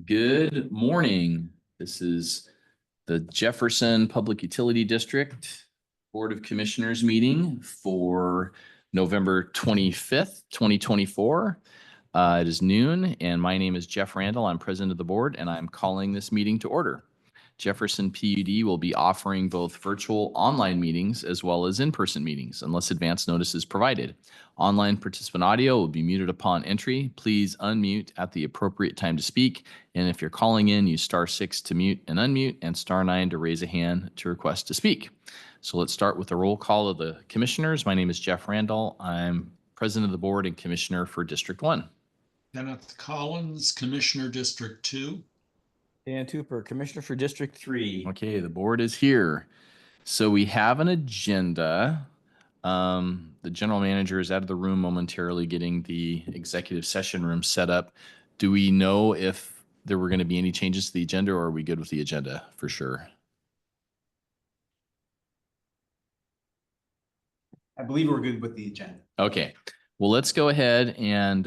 Good morning. This is the Jefferson Public Utility District Board of Commissioners meeting for November 25th, 2024. It is noon, and my name is Jeff Randall. I'm president of the board, and I'm calling this meeting to order. Jefferson PUD will be offering both virtual online meetings as well as in-person meetings unless advance notice is provided. Online participant audio will be muted upon entry. Please unmute at the appropriate time to speak. And if you're calling in, use *6 to mute and unmute and *9 to raise a hand to request to speak. So let's start with the roll call of the commissioners. My name is Jeff Randall. I'm president of the board and commissioner for District 1. Kenneth Collins, Commissioner District 2. Dan Tupper, Commissioner for District 3. Okay, the board is here. So we have an agenda. The general manager is out of the room momentarily getting the executive session room set up. Do we know if there were going to be any changes to the agenda, or are we good with the agenda for sure? I believe we're good with the agenda. Okay, well, let's go ahead and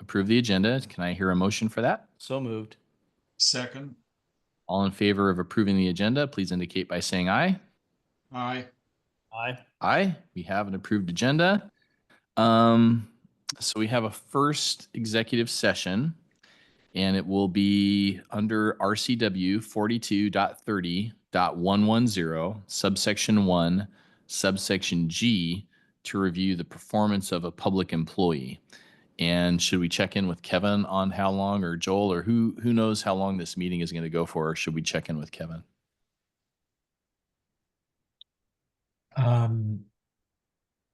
approve the agenda. Can I hear a motion for that? So moved. Second. All in favor of approving the agenda, please indicate by saying aye. Aye. Aye. Aye. We have an approved agenda. So we have a first executive session, and it will be under RCW 42.30.110, subsection 1, subsection G, to review the performance of a public employee. And should we check in with Kevin on how long, or Joel, or who knows how long this meeting is going to go for, or should we check in with Kevin? Why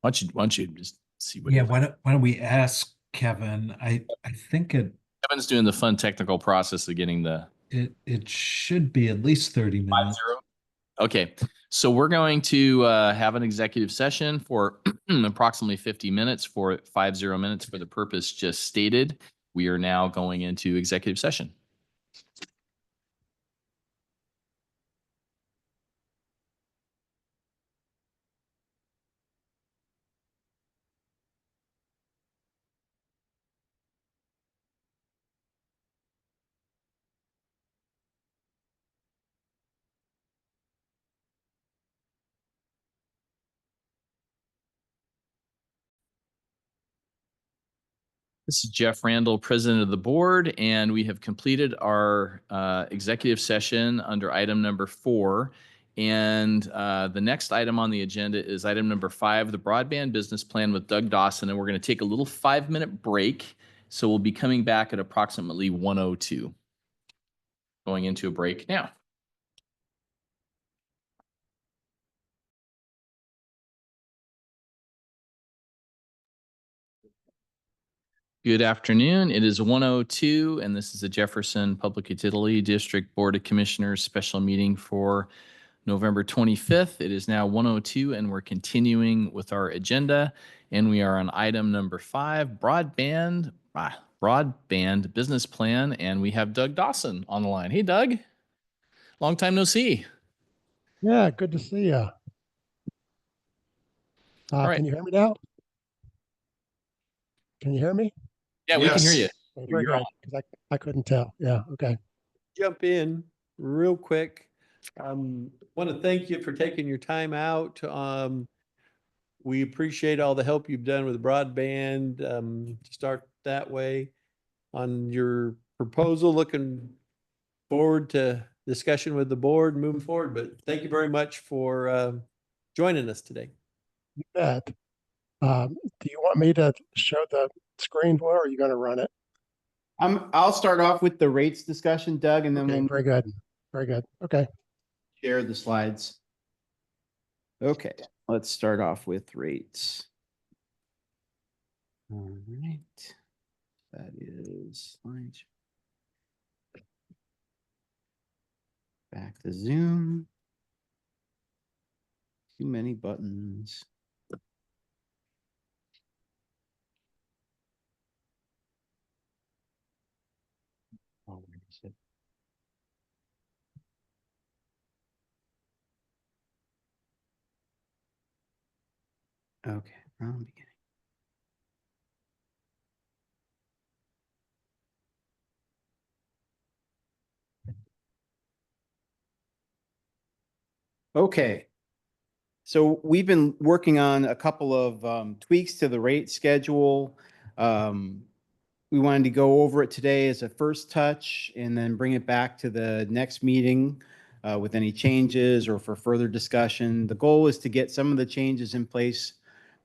don't you just see what? Yeah, why don't we ask Kevin? I think Kevin's doing the fun technical process of getting the it should be at least 30 minutes. 5-0. Okay, so we're going to have an executive session for approximately 50 minutes for 50 minutes for the purpose just stated. We are now going into executive session. This is Jeff Randall, president of the board, and we have completed our executive session under item number 4. And the next item on the agenda is item number 5, the broadband business plan with Doug Dawson. And we're going to take a little 5-minute break. So we'll be coming back at approximately 1:02. Going into a break now. Good afternoon. It is 1:02, and this is the Jefferson Public Utility District Board of Commissioners special meeting for November 25th. It is now 1:02, and we're continuing with our agenda, and we are on item number 5, broadband business plan, and we have Doug Dawson on the line. Hey, Doug. Long time no see. Yeah, good to see you. right. Can you hear me now? Can you hear me? Yeah, we can hear you. Okay, very good, because I couldn't tell. Yeah, okay. Jump in real quick. Want to thank you for taking your time out. We appreciate all the help you've done with broadband. To start that way on your proposal, looking forward to discussion with the board moving forward. But thank you very much for joining us today. You bet. Do you want me to show the screen, or are you going to run it? I'll start off with the rates discussion, Doug, and then Okay, we'll very good. Very good. Okay. share the slides. Okay, let's start off with rates. All right, that is slide. Back to Zoom. Too many buttons. Oh, where is it? Okay, from the beginning. Okay. So we've been working on a couple of tweaks to the rate schedule. We wanted to go over it today as a first touch and then bring it back to the next meeting with any changes or for further discussion. The goal is to get some of the changes in place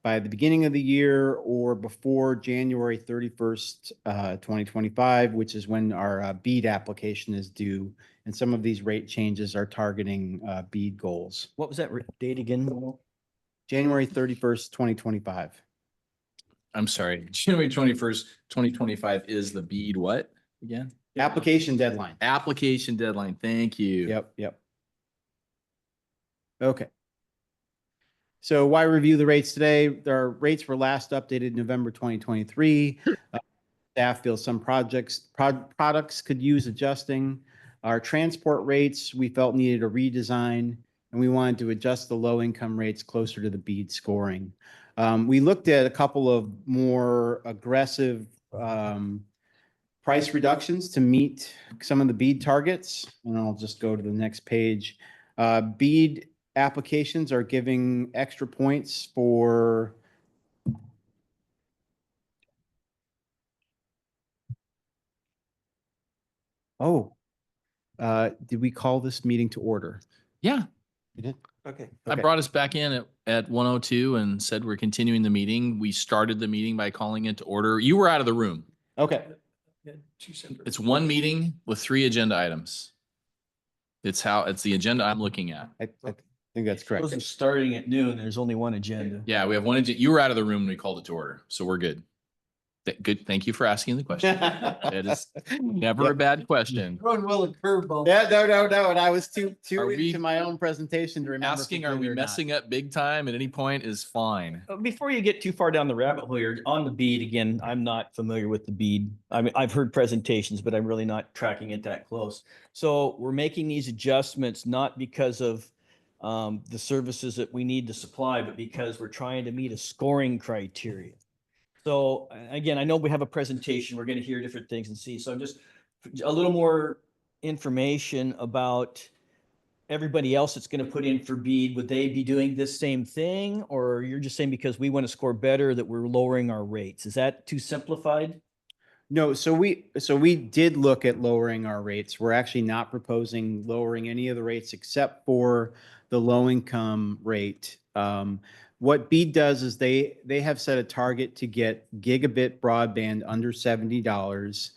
by the beginning of the year or before January 31st, 2025, which is when our BEAD application is due. And some of these rate changes are targeting BEAD goals. What was that date again? January 31st, 2025. I'm sorry, January 21st, 2025 is the BEAD what again? Application deadline. Application deadline. Thank you. Yep. Okay. So why review the rates today? Our rates were last updated November 2023. Staff feels some products could use adjusting. Our transport rates, we felt needed a redesign, and we wanted to adjust the low income rates closer to the BEAD scoring. We looked at a couple of more aggressive price reductions to meet some of the BEAD targets, and I'll just go to the next page. BEAD applications are giving extra points for did we call this meeting to order? Yeah, We did? Okay. I Okay. brought us back in at 1:02 and said we're continuing the meeting. We started the meeting by calling it to order. You were out of the room. Okay. It's one meeting with 3 agenda items. It's the agenda I'm looking at. I think that's correct. Those are starting at noon. There's only one agenda. Yeah, we have one agenda. You were out of the room when we called it to order, so we're good. Good. Thank you for asking the question. It is never a bad question. Throwing Will a curveball. Yeah, no. And I was too Are we- into my own presentation to remember. if Asking, we are did we or not. messing up big time at any point is fine. Before you get too far down the rabbit hole here, on the BEAD, again, I'm not familiar with the BEAD. I mean, I've heard presentations, but I'm really not tracking it that close. So we're making these adjustments not because of the services that we need to supply, but because we're trying to meet a scoring criteria. So again, I know we have a presentation, we're going to hear different things and see. So just a little more information about everybody else that's going to put in for BEAD. Would they be doing this same thing? Or you're just saying because we want to score better that we're lowering our rates? Is that too simplified? No, so we did look at lowering our rates. We're actually not proposing lowering any of the rates except for the low income rate. What BEAD does is they have set a target to get gigabit broadband under $70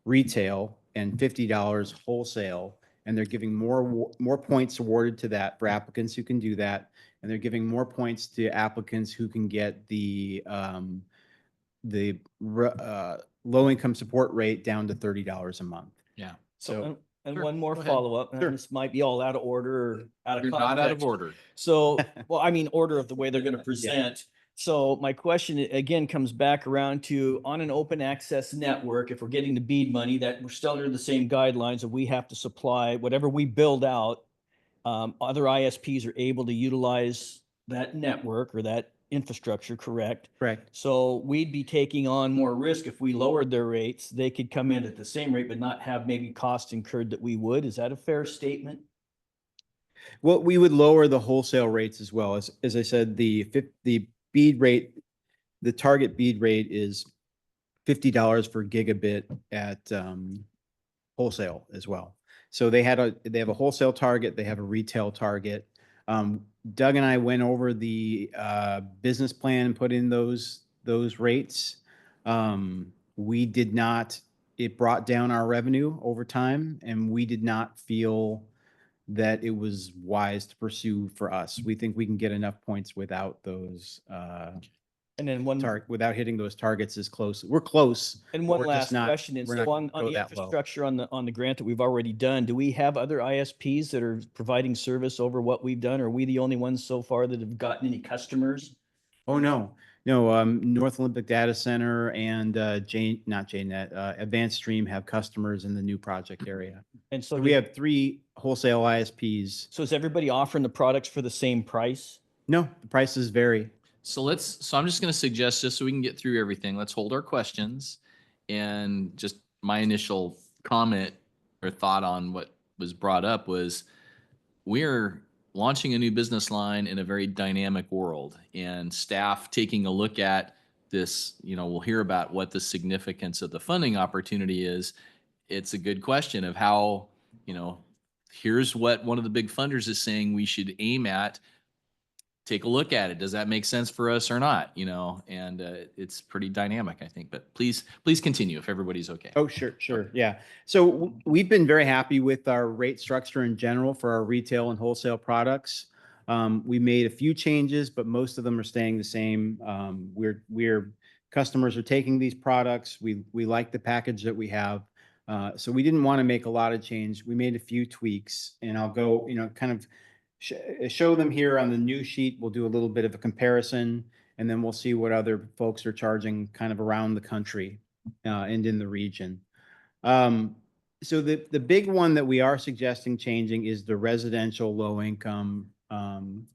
retail and $50 wholesale, and they're giving more points awarded to that for applicants who can do that, and they're giving more points to applicants who can get the low income support rate down to $30 a month. Yeah. So And Sure, one more go ahead. follow-up, and Sure. this might be all out of order or out of You're not out of context. order. So, well, I mean, order of the way they're going to present. So my question again comes back around to on an open access network, if we're getting the BEAD money, that we're still under the same guidelines of we have to supply whatever we build out. Other ISPs are able to utilize that network or that infrastructure, correct? correct. So we'd be taking on more risk if we lowered their rates. They could come in at the same rate, but not have maybe costs incurred that we would. Is that a fair statement? Well, we would lower the wholesale rates as well. As I said, the BEAD rate, the target BEAD rate is $50 for gigabit at wholesale as well. So they have a wholesale target, they have a retail target. Doug and I went over the business plan and put in those rates. We did not, it brought down our revenue over time, and we did not feel that it was wise to pursue for us. We think we can get enough points without those And then without hitting those targets as close. We're close. And one We're just last not- question, and we're so not on gonna go the that low. infrastructure on the grant that we've already done, do we have other ISPs that are providing service over what we've done? Are we the only ones so far that have gotten any customers? Oh, no. North Olympic Data Center and Advanced Stream have customers in the new project area. And so So we have 3 wholesale ISPs. So is everybody offering the products for the same price? No, the prices vary. So I'm just going to suggest, just so we can get through everything, let's hold our questions. And just my initial comment or thought on what was brought up was we're launching a new business line in a very dynamic world, and staff taking a look at this, we'll hear about what the significance of the funding opportunity is. It's a good question of how, here's what one of the big funders is saying we should aim at. Take a look at it. Does that make sense for us or not? And it's pretty dynamic, I think. But please continue if everybody's okay. Oh, sure. Yeah. So we've been very happy with our rate structure in general for our retail and wholesale products. We made a few changes, but most of them are staying the same. Customers are taking these products. We like the package that we have. So we didn't want to make a lot of change. We made a few tweaks, and I'll go, kind of show them here on the new sheet. We'll do a little bit of a comparison, and then we'll see what other folks are charging kind of around the country and in the region. So the big one that we are suggesting changing is the residential low income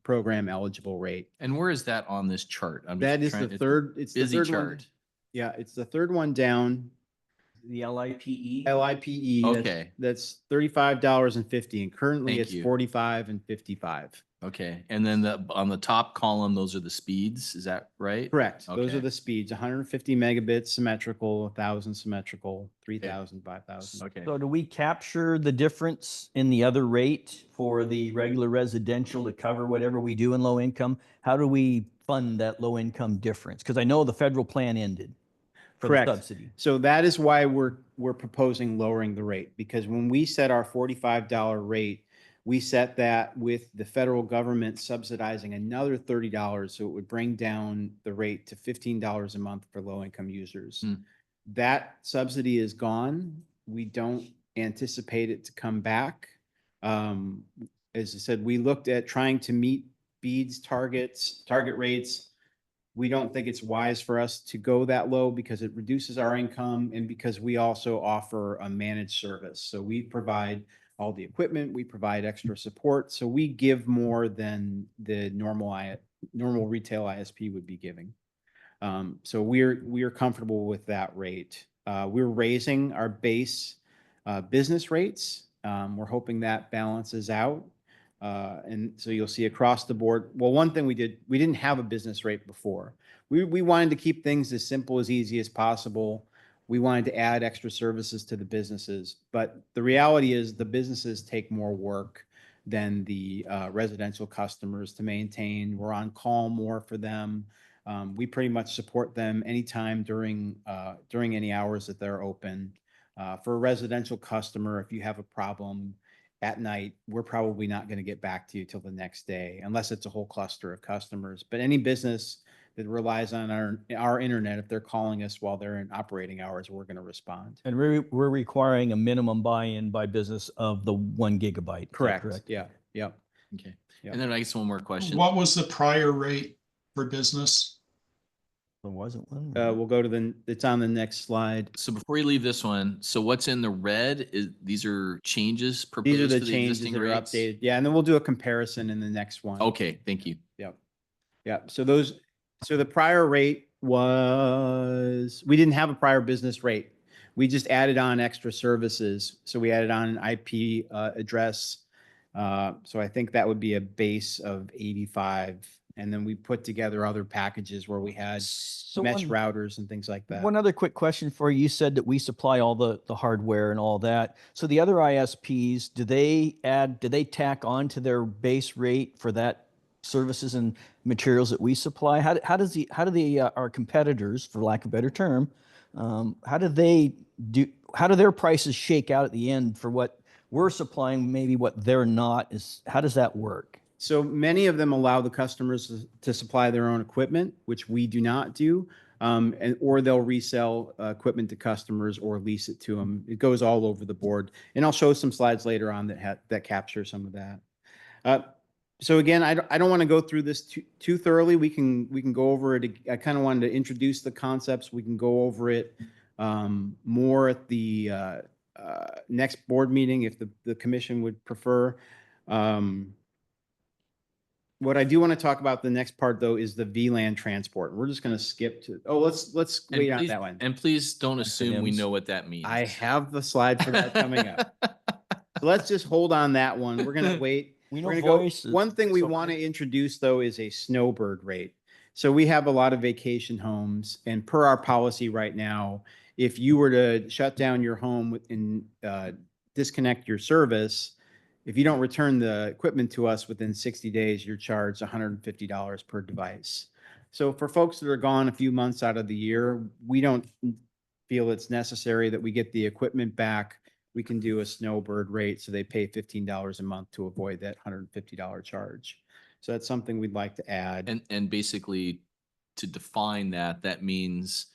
program eligible rate. And where is that on this chart? That is the third. It's the busy third one. chart. Yeah, it's the third one down. The LIPE. LIPE. Okay. That's $35.50, and currently Thank it's you. $45 and $55. Okay. And then on the top column, those are the speeds. Is that right? Correct. Those Okay. are the speeds: 150 megabits symmetrical, 1,000 symmetrical, 3,000, 5,000. Okay. So do we capture the difference in the other rate for the regular residential to cover whatever we do in low income? How do we fund that low income difference? Because I know the federal plan ended for the Correct. subsidy. So that is why we're proposing lowering the rate, because when we set our $45 rate, we set that with the federal government subsidizing another $30, so it would bring down the rate to $15 a month for low-income users. That subsidy is gone. We don't anticipate it to come back. As I said, we looked at trying to meet BEAD's target rates. We don't think it's wise for us to go that low because it reduces our income, and because we also offer a managed service. So we provide all the equipment, we provide extra support. So we give more than the normal retail ISP would be giving. So we're comfortable with that rate. We're raising our base business rates. We're hoping that balances out. And so you'll see across the board. Well, one thing we didn't have a business rate before. We wanted to keep things as simple, as easy as possible. We wanted to add extra services to the businesses, but the reality is the businesses take more work than the residential customers to maintain. We're on call more for them. We pretty much support them anytime during any hours that they're open. For a residential customer, if you have a problem at night, we're probably not going to get back to you till the next day, unless it's a whole cluster of customers. But any business that relies on our internet, if they're calling us while they're in operating hours, we're going to respond. And we're requiring a minimum buy-in by business of the 1 gigabyte. Is that Correct. Yeah. Yep. Okay. Yeah. And then I guess one more question. What was the prior rate for business? There wasn't one. We'll go to it's on the next slide. So before you leave this one, so what's in the red these are changes proposed These are the to changes existing that are rates? updated. Yeah. And then we'll do a comparison in the next one. Okay, thank you. Yep. Yep. So the prior rate was, we didn't have a prior business rate. We just added on extra services. So we added on an IP address. So I think that would be a base of 85. And then we put together other packages where we had mesh routers and things like that. One other quick question for you. You said that we supply all the hardware and all that. So the other ISPs, do they tack on to their base rate for that services and materials that we supply? How do our competitors, for lack of a better term, how do their prices shake out at the end for what we're supplying, maybe what they're not? How does that work? So many of them allow the customers to supply their own equipment, which we do not do, or they'll resell equipment to customers or lease it to them. It goes all over the board, and I'll show some slides later on that capture some of that. So again, I don't want to go through this too thoroughly. We can go over it. I kind of wanted to introduce the concepts. We can go over it more at the next board meeting if the commission would prefer. What I do want to talk about the next part, though, is the VLAN transport. We're just going to skip to. Oh, let's wait on that one. And please don't assume we Acronyms. know what that means. I have the slide for that coming up. So let's just hold on that one. We're going to wait. We We're know gonna go, voice. one thing we so- want to introduce though is a snowbird rate. So we have a lot of vacation homes, and per our policy right now, if you were to shut down your home and disconnect your service, if you don't return the equipment to us within 60 days, you're charged $150 per device. So for folks that are gone a few months out of the year, we don't feel it's necessary that we get the equipment back. We can do a snowbird rate, so they pay $15 a month to avoid that $150 charge. So that's something we'd like to add. And basically, to define that, that means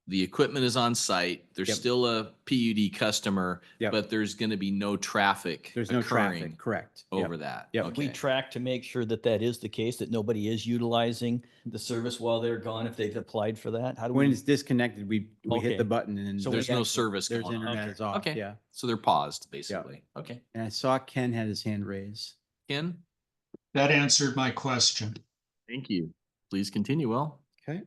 the equipment is on site. There's Yep. still a PUD customer, Yep. but there's going to be no traffic There's no occurring traffic, correct. Yep. over that. Yep. We Okay. track to make sure that that is the case, that nobody is utilizing the service while they're gone if they've applied for that. How do When we? it's disconnected, we hit Okay. the button and So There's no actually- service There's going on. internet Okay. is off, Okay. yeah. So they're paused, basically. Okay. And I saw Ken had his hand raised. Ken, That answered my question. thank you. Please continue, Will. Okay.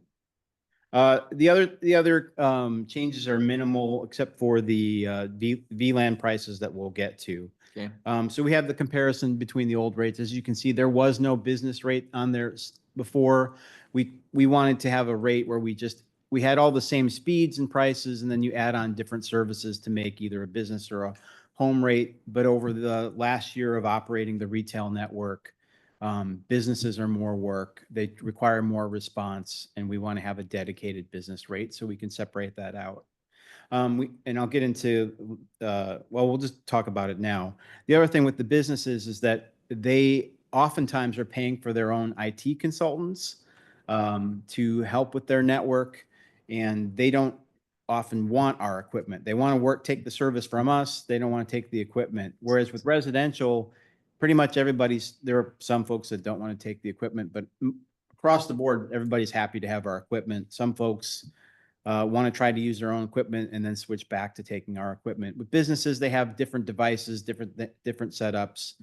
The other changes are minimal except for the VLAN prices that we'll get to. Okay. So we have the comparison between the old rates. As you can see, there was no business rate on there before. We wanted to have a rate where we had all the same speeds and prices, and then you add on different services to make either a business or a home rate. But over the last year of operating the retail network, businesses are more work. They require more response, and we want to have a dedicated business rate so we can separate that out. And I'll get into, we'll just talk about it now. The other thing with the businesses is that they oftentimes are paying for their own IT consultants to help with their network, and they don't often want our equipment. They want to take the service from us. They don't want to take the equipment. Whereas with residential, pretty much there are some folks that don't want to take the equipment, but across the board, everybody's happy to have our equipment. Some folks want to try to use their own equipment and then switch back to taking our equipment. With businesses, they have different devices, different setups.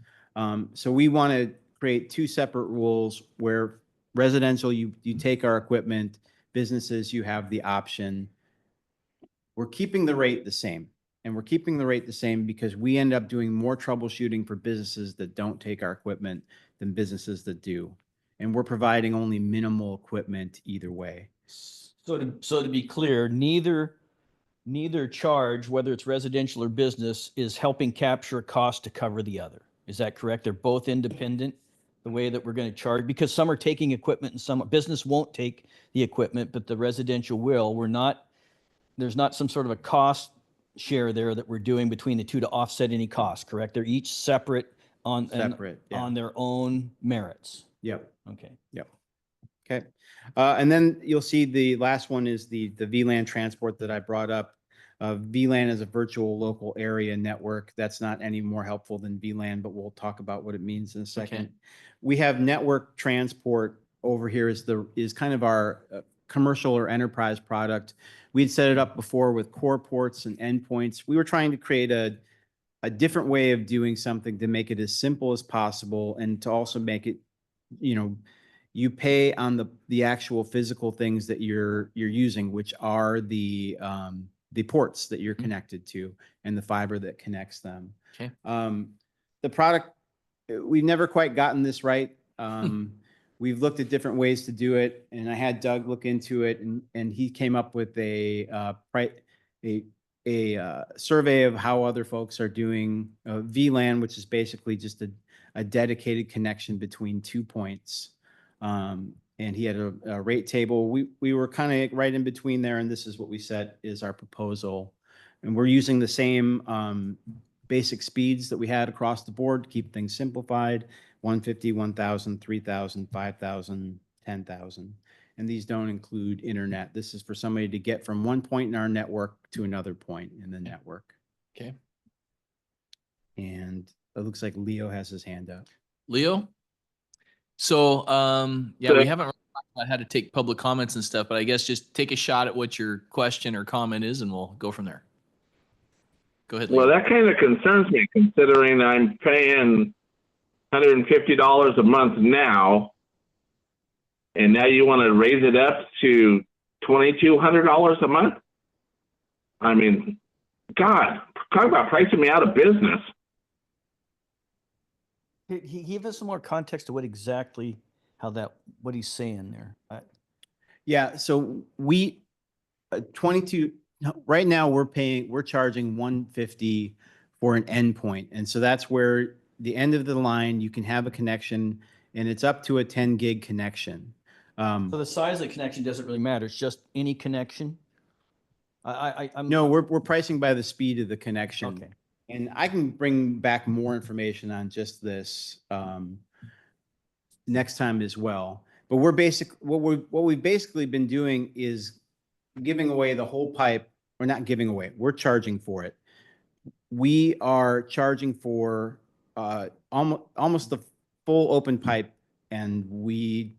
So we want to create two separate rules where residential, you take our equipment, businesses, you have the option. We're keeping the rate the same. And we're keeping the rate the same because we end up doing more troubleshooting for businesses that don't take our equipment than businesses that do. And we're providing only minimal equipment either way. So to be clear, neither charge, whether it's residential or business, is helping capture a cost to cover the other. Is that correct? They're both independent, the way that we're going to charge, because some are taking equipment and some business won't take the equipment, but the residential will. There's not some sort of a cost share there that we're doing between the two to offset any cost, correct? They're each separate on their own merits. Yep. Okay. Okay. And then you'll see the last one is the VLAN transport that I brought up. VLAN is a virtual local area network. That's not any more helpful than VLAN, but we'll talk about what it means in a second. Okay. We have network transport over here is kind of our commercial or enterprise product. We'd set it up before with core ports and endpoints. We were trying to create a different way of doing something to make it as simple as possible and to also make it, you pay on the actual physical things that you're using, which are the ports that you're connected to and the fiber that connects them. Okay. The product, we've never quite gotten this right. We've looked at different ways to do it, and I had Doug look into it, and he came up with a survey of how other folks are doing VLAN, which is basically just a dedicated connection between 2 points. And he had a rate table. We were kind of right in between there, and this is what we set is our proposal. And we're using the same basic speeds that we had across the board to keep things simplified: 150, 1,000, 3,000, 5,000, 10,000. And these don't include internet. This is for somebody to get from one point in our network to another point in the network. Okay. And it looks like Leo has his hand up. Leo? So, yeah, we haven't really talked about how to take public comments and stuff, but I guess just take a shot at what your question or comment is and we'll go from there. Go ahead, Leo. Well, that kind of concerns me considering I'm paying $150 a month now, and now you want to raise it up to $2,200 a month? I mean, God, talk about pricing me out of business. He give us some more context to what exactly, what he's saying there. Yeah, so we, 22, no, right now we're charging 150 for an endpoint. And so that's where the end of the line, you can have a connection and it's up to a 10 gig connection. So the size of the connection doesn't really matter. It's just any connection? I'm. No, we're pricing by the speed of the connection. Okay. And I can bring back more information on just this next time as well. But what we've basically been doing is giving away the whole pipe. We're not giving away, we're charging for it. We are charging for almost the full open pipe, and we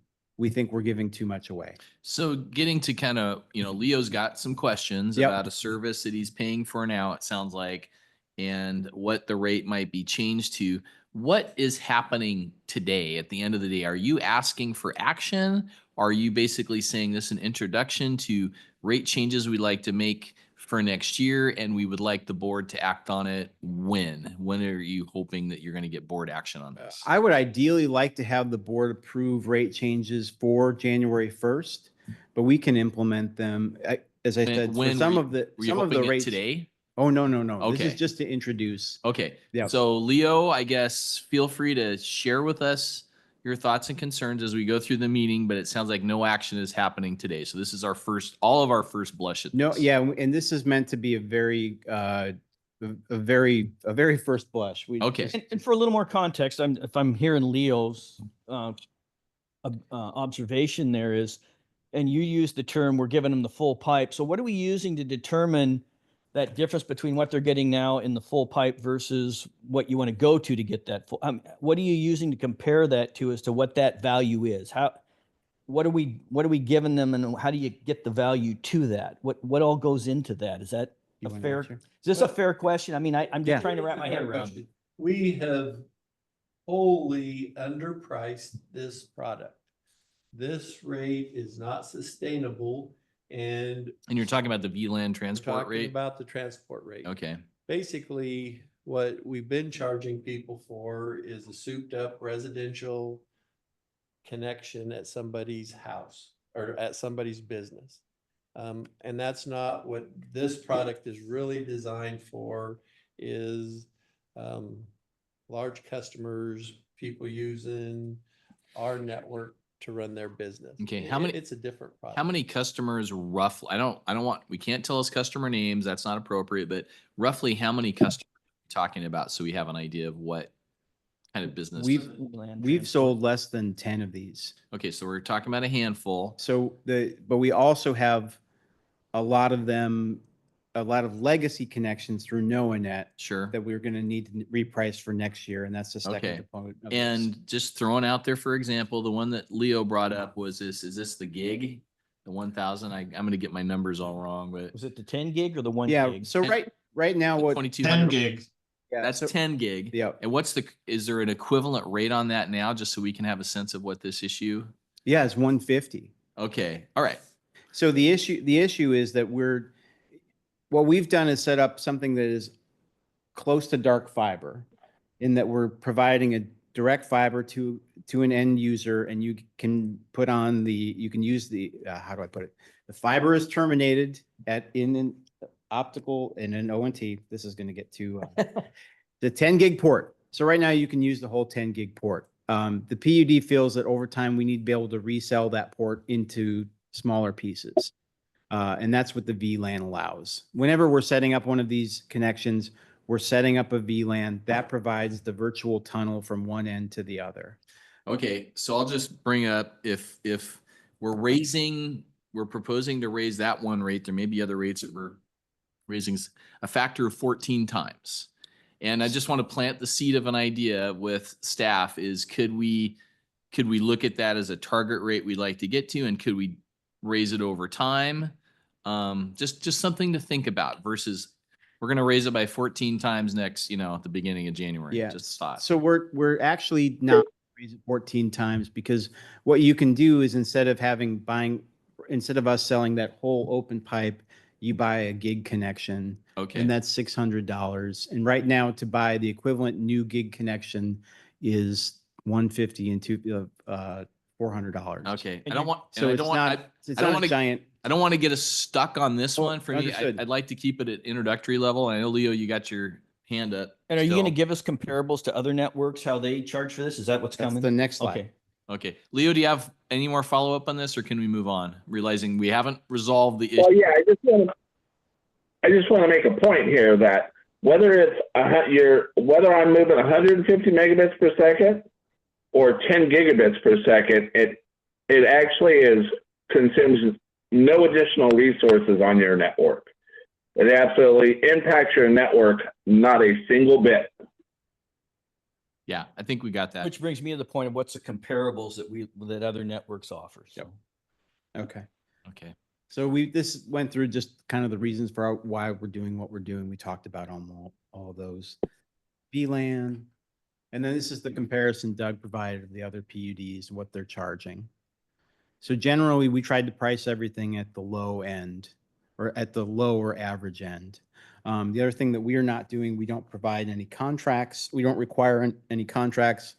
think we're giving too much away. So getting to kind of, Leo's got some questions Yep. about a service that he's paying for now, it sounds like, and what the rate might be changed to. What is happening today at the end of the day? Are you asking for action? Are you basically saying this is an introduction to rate changes we'd like to make for next year, and we would like the board to act on it when? When are you hoping that you're going to get board action on this? I would ideally like to have the board approve rate changes for January 1st, but we can implement them. As I said, for some of the Were you hoping rates today? Oh, no. This Okay. is just to introduce. Okay. Yeah. So Leo, I guess feel free to share with us your thoughts and concerns as we go through the meeting, but it sounds like no action is happening today. So this is all of our first blush at No, this. yeah, and this is meant to be a very first blush. Okay. And for a little more context, if I'm hearing Leo's observation there is, and you use the term, we're giving them the full pipe. So what are we using to determine that difference between what they're getting now in the full pipe versus what you want to go to get that full? What are you using to compare that to as to what that value is? What are we giving them, and how do you get the value to that? What all goes into that? Is that You a wanna fair? answer? Is this a fair question? I mean, I'm Yeah. just trying to wrap my head around it. We have wholly underpriced this product. This rate is not sustainable, and And you're talking about the VLAN we're transport talking rate? about the transport rate. Okay. Basically, what we've been charging people for is a souped up residential connection at somebody's house or at somebody's business. And that's not what this product is really designed for, is large customers, people using our network to run their business. Okay, It's a different product. How many customers roughly? We can't tell us customer names. That's not appropriate, but roughly how many customers are we talking about so we have an idea of what kind of business? We've sold less than 10 of these. Okay, so we're talking about a handful. So but we also have a lot of legacy connections through NoaNet Sure. that we're going to need to reprice for next year, and that's the second Okay. component of this. And just throwing out there, for example, the one that Leo brought up is this the gig? The 1,000? I'm going to get my numbers all wrong, but Was it the 10 gig or the 1 Yeah, gig? so right now what 10 2,200. gig. yeah, That's so- 10 gig. Yeah. And is there an equivalent rate on that now, just so we can have a sense of what this issue? Yeah, it's 150. Okay. All right. So the issue is that what we've done is set up something that is close to dark fiber, in that we're providing a direct fiber to an end user, and you can use the how do I put it? The fiber is terminated in an optical in an ONT. This is going to get to the 10 gig port. So right now you can use the whole 10 gig port. The PUD feels that over time we need to be able to resell that port into smaller pieces. And that's what the VLAN allows. Whenever we're setting up one of these connections, we're setting up a VLAN that provides the virtual tunnel from one end to the other. Okay, so I'll just bring up if we're proposing to raise that one rate, there may be other rates that we're raising a factor of 14 times. And I just want to plant the seed of an idea with staff is could we look at that as a target rate we'd like to get to, and could we raise it over time? Just something to think about versus we're going to raise it by 14 times next, at the beginning of January. Yeah. Just a thought. So we're actually not raising it 14 times, because what you can do is instead of us selling that whole open pipe, you buy a gig connection. Okay. And that's $600. And right now, to buy the equivalent new gig connection, is $150 and $400. Okay, I And don't you- want, and So I it's don't want, not, I it's don't not want a to, giant. I don't want to get us stuck on this Oh, one. For me, understood. I'd like to keep it at introductory level. I know, Leo, you got your hand up. And are you going to still. give us comparables to other networks, how they charge for this? Is that what's That's coming? the next slide. Okay. Okay, Leo, do you have any more follow-up on this, or can we move on? Realizing we haven't resolved the issue. Well, yeah, I just want to make a point here that whether it's whether I'm moving 150 megabits per second or 10 gigabits per second, it actually consumes no additional resources on your network. It absolutely impacts your network, not a single bit. Yeah, I think we got that. Which brings me to the point of what's the comparables that other networks offer. So. Okay. Okay. So this went through just kind of the reasons for why we're doing what we're doing. We talked about all those. VLAN. And then this is the comparison Doug provided of the other PUDs and what they're charging. So generally, we tried to price everything at the low end or at the low or average end. The other thing that we are not doing, we don't provide any contracts. We don't require any contracts.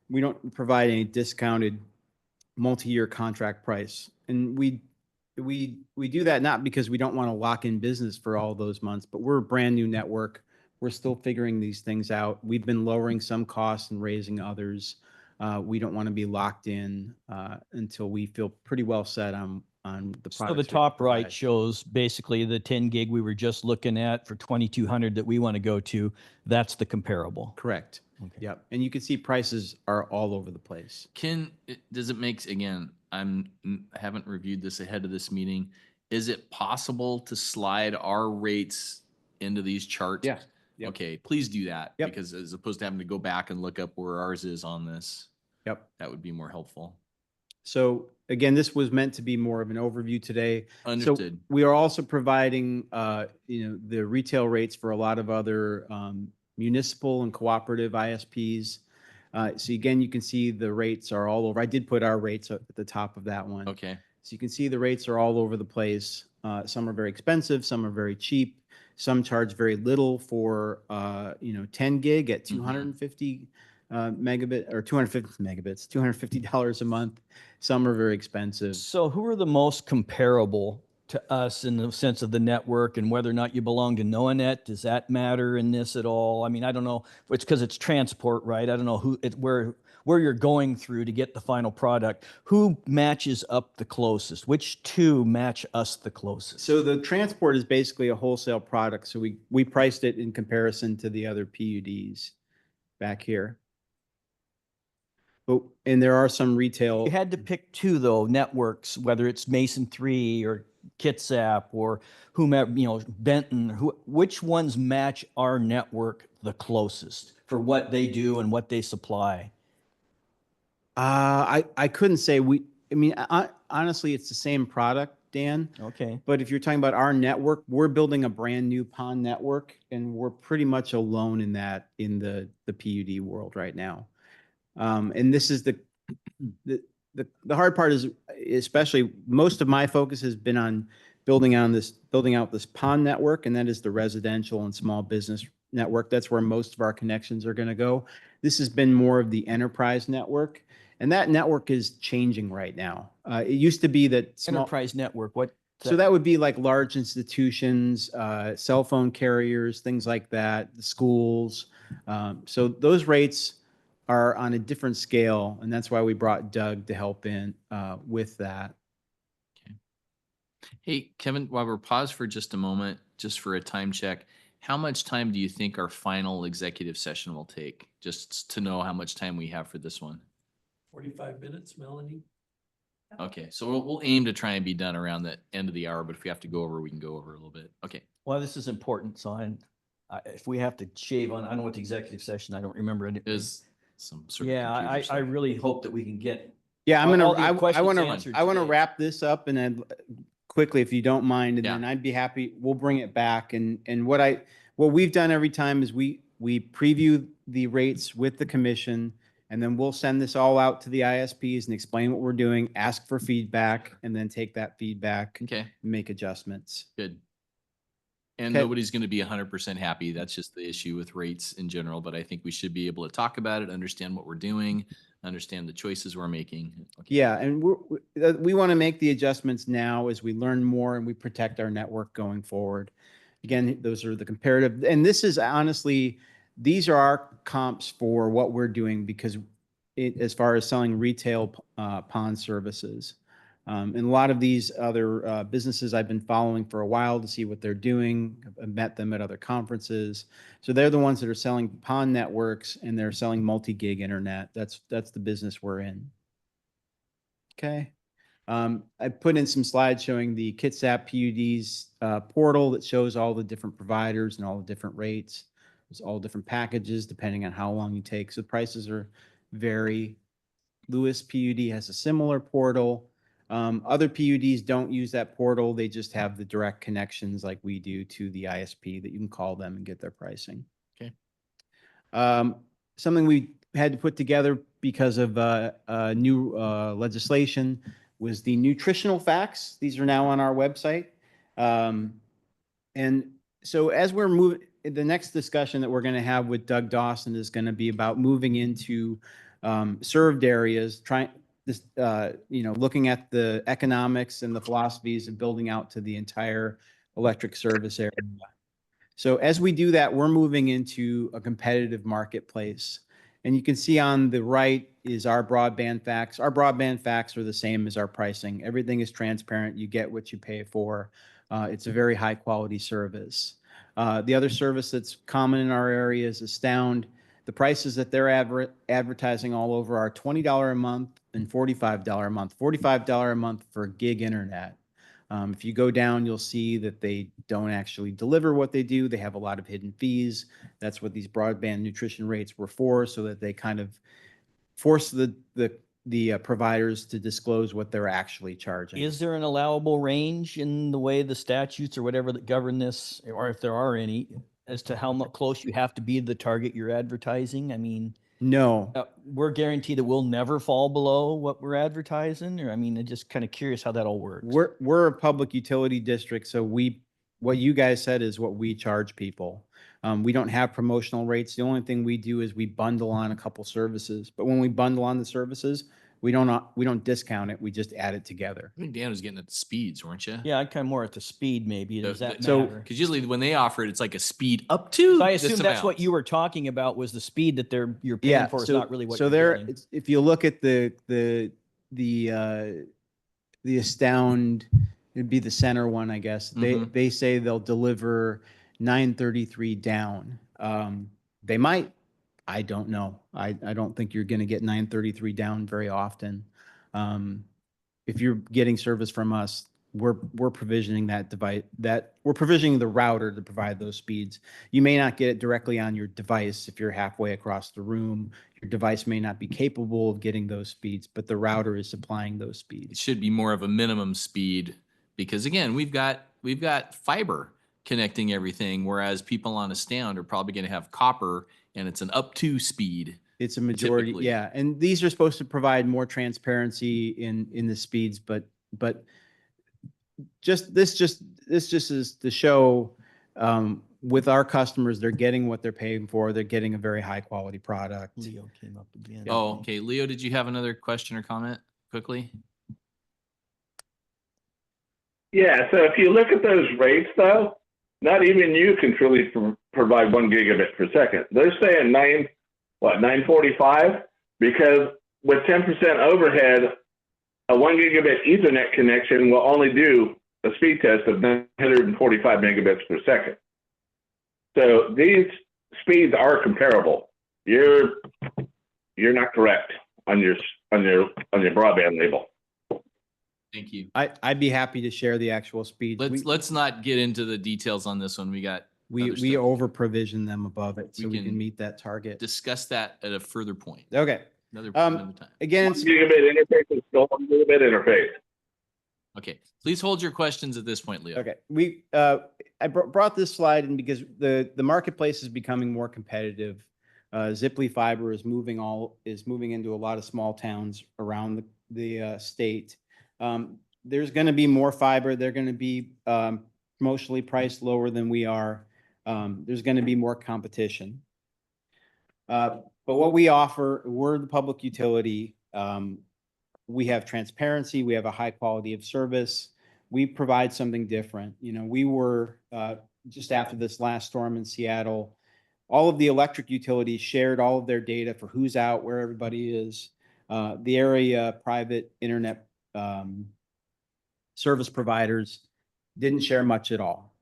We don't provide any discounted multi-year contract price. And we do that not because we don't want to lock in business for all those months, but we're a brand new network. We're still figuring these things out. We've been lowering some costs and raising others. We don't want to be locked in until we feel pretty well set on the So product. the top right shows basically the 10 gig we were just looking at for 2200 that we want to go to. That's the comparable. Correct. Okay. Yep. And you can see prices are all over the place. Does it make, again, I haven't reviewed this ahead of this meeting. Is it possible to slide our rates into these charts? Yeah. Yep. Okay, please do that. Yep. Because as opposed to having to go back and look up where ours is on this, Yep. that would be more helpful. So again, this was meant to be more of an overview today. Understood. So we are also providing, the retail rates for a lot of other municipal and cooperative ISPs. So again, you can see the rates are all over. I did put our rates at the top of that one. Okay. So you can see the rates are all over the place. Some are very expensive, some are very cheap. Some charge very little for 10 gig at 250 megabit or 250 megabits, $250 a month. Some are very expensive. So who are the most comparable to us in the sense of the network and whether or not you belong to NOAANET? Does that matter in this at all? I mean, I don't know. It's because it's transport, right? I don't know where you're going through to get the final product. Who matches up the closest? Which two match us the closest? So the transport is basically a wholesale product. So we priced it in comparison to the other PUDs back here. And there are some retail. You had to pick two though, networks, whether it's Mason 3 or Kitsap or whomever, Benton, which ones match our network the closest for what they do and what they supply? I couldn't say honestly, it's the same product, Dan. Okay. But if you're talking about our network, we're building a brand new PON network, and we're pretty much alone in the PUD world right now. And this is the hard part is, especially most of my focus has been on building out this PON network, and that is the residential and small business network. That's where most of our connections are going to go. This has been more of the enterprise network, and that network is changing right now. It used to be that Enterprise network, what? So that would be like large institutions, cell phone carriers, things like that, the schools. So those rates are on a different scale, and that's why we brought Doug to help in with that. Okay. Hey, Kevin, while we're paused for just a moment, just for a time check, how much time do you think our final executive session will take? Just to know how much time we have for this one. 45 minutes, Melanie? Okay, so we'll aim to try and be done around the end of the hour, but if we have to go over, we can go over a little bit. Okay. Well, this is important. So if we have to shave on, I don't know what the executive session, I don't remember it. Is some sort of Yeah, computer I stuff. really hope that we can get. Yeah, all the I questions want answered to today. wrap this up, and then quickly, if you don't mind, and Yeah. then I'd be happy. We'll bring it back, and what we've done every time is we preview the rates with the commission, and then we'll send this all out to the ISPs and explain what we're doing, ask for feedback, and then take that feedback Okay, and make adjustments. good. And Okay. nobody's going to be 100% happy. That's just the issue with rates in general. But I think we should be able to talk about it, understand what we're doing, understand the choices we're making. Okay. Yeah, and we want to make the adjustments now as we learn more and we protect our network going forward. Again, those are the comparative, and this is honestly, these are our comps for what we're doing because as far as selling retail PON services. And a lot of these other businesses I've been following for a while to see what they're doing. I've met them at other conferences. So they're the ones that are selling PON networks and they're selling multi-gig internet. That's the business we're in. Okay. I put in some slides showing the Kitsap PUD's portal that shows all the different providers and all the different rates. There's all different packages depending on how long you take. So prices are vary. Lewis PUD has a similar portal. Other PUDs don't use that portal. They just have the direct connections like we do to the ISP that you can call them and get their pricing. Okay. Something we had to put together because of new legislation was the nutritional facts. These are now on our website. And so as we're moving, the next discussion that we're going to have with Doug Dawson is going to be about moving into served areas, looking at the economics and the philosophies of building out to the entire electric service area. So as we do that, we're moving into a competitive marketplace. And you can see on the right is our broadband facts. Our broadband facts are the same as our pricing. Everything is transparent. You get what you pay for. It's a very high quality service. The other service that's common in our area is Astound. The prices that they're advertising all over are $20 a month and $45 a month. $45 a month for gig internet. If you go down, you'll see that they don't actually deliver what they do. They have a lot of hidden fees. That's what these broadband nutrition rates were for, so that they kind of force the providers to disclose what they're actually charging. Is there an allowable range in the way the statutes or whatever that govern this, or if there are any, as to how much close you have to be to the target you're advertising? I mean, No. we're guaranteed that we'll never fall below what we're advertising, or I mean, I'm just kind of curious how that all works. We're a public utility district, so what you guys said is what we charge people. We don't have promotional rates. The only thing we do is we bundle on a couple services. But when we bundle on the services, we don't discount it. We just add it together. I think Dan was getting at the speeds, weren't you? Yeah, I'd kind of more at the speed maybe. Does that So- matter? Because usually when they offer it, it's like a speed up to. So I this assume that's what amount. you were talking about, was the speed that you're paying Yeah, for is so not really what so you're there. getting. If you look at the Astound, it'd be the center one, I guess. Mhm. They say they'll deliver 933 down. They might. I don't know. I don't think you're going to get 933 down very often. If you're getting service from us, we're provisioning that device, we're provisioning the router to provide those speeds. You may not get it directly on your device if you're halfway across the room. Your device may not be capable of getting those speeds, but the router is supplying those It speeds. should be more of a minimum speed because again, we've got fiber connecting everything, whereas people on Astound are probably going to have copper and it's an up to speed. It's a majority, Typically. yeah. And these are supposed to provide more transparency in the speeds, but this is to show with our customers, they're getting what they're paying for. They're getting a very high quality product. Leo came up again. Oh, okay. Leo, did you have another question or comment quickly? Yeah, so if you look at those rates, though, not even you can truly provide 1 gigabit per second. They're saying 945, because with 10% overhead, a 1 gigabit Ethernet connection will only do a speed test of 945 megabits per second. So these speeds are comparable. You're not correct on your broadband label. Thank you. I'd be happy to share the actual speeds. Let's not get into the details on this one. We got other We stuff. over provision them above it so we can can meet that target. discuss that at a further point. Okay. Another time. Again, 1 gigabit interface is still 1 gigabit interface. Okay. Please hold your questions at this point, Leo. okay. I brought this slide in because the marketplace is becoming more competitive. Ziply Fiber is moving into a lot of small towns around the state. There's going to be more fiber. They're going to be promotionally priced lower than we are, there's going to be more competition. But what we offer, we're the public utility. We have transparency. We have a high quality of service. We provide something different. You know, we were just after this last storm in Seattle, all of the electric utilities shared all of their data for who's out, where everybody is. The area private internet service providers didn't share much at all.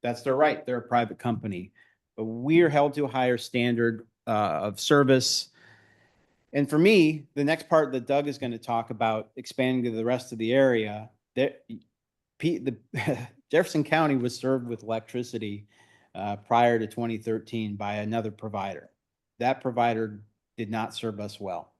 That's their right. They're a private company. But we are held to a higher standard of service. And for me, the next part that Doug is going to talk about expanding to the rest of the area, that Jefferson County was served with electricity prior to 2013 by another provider. That provider did not serve us well.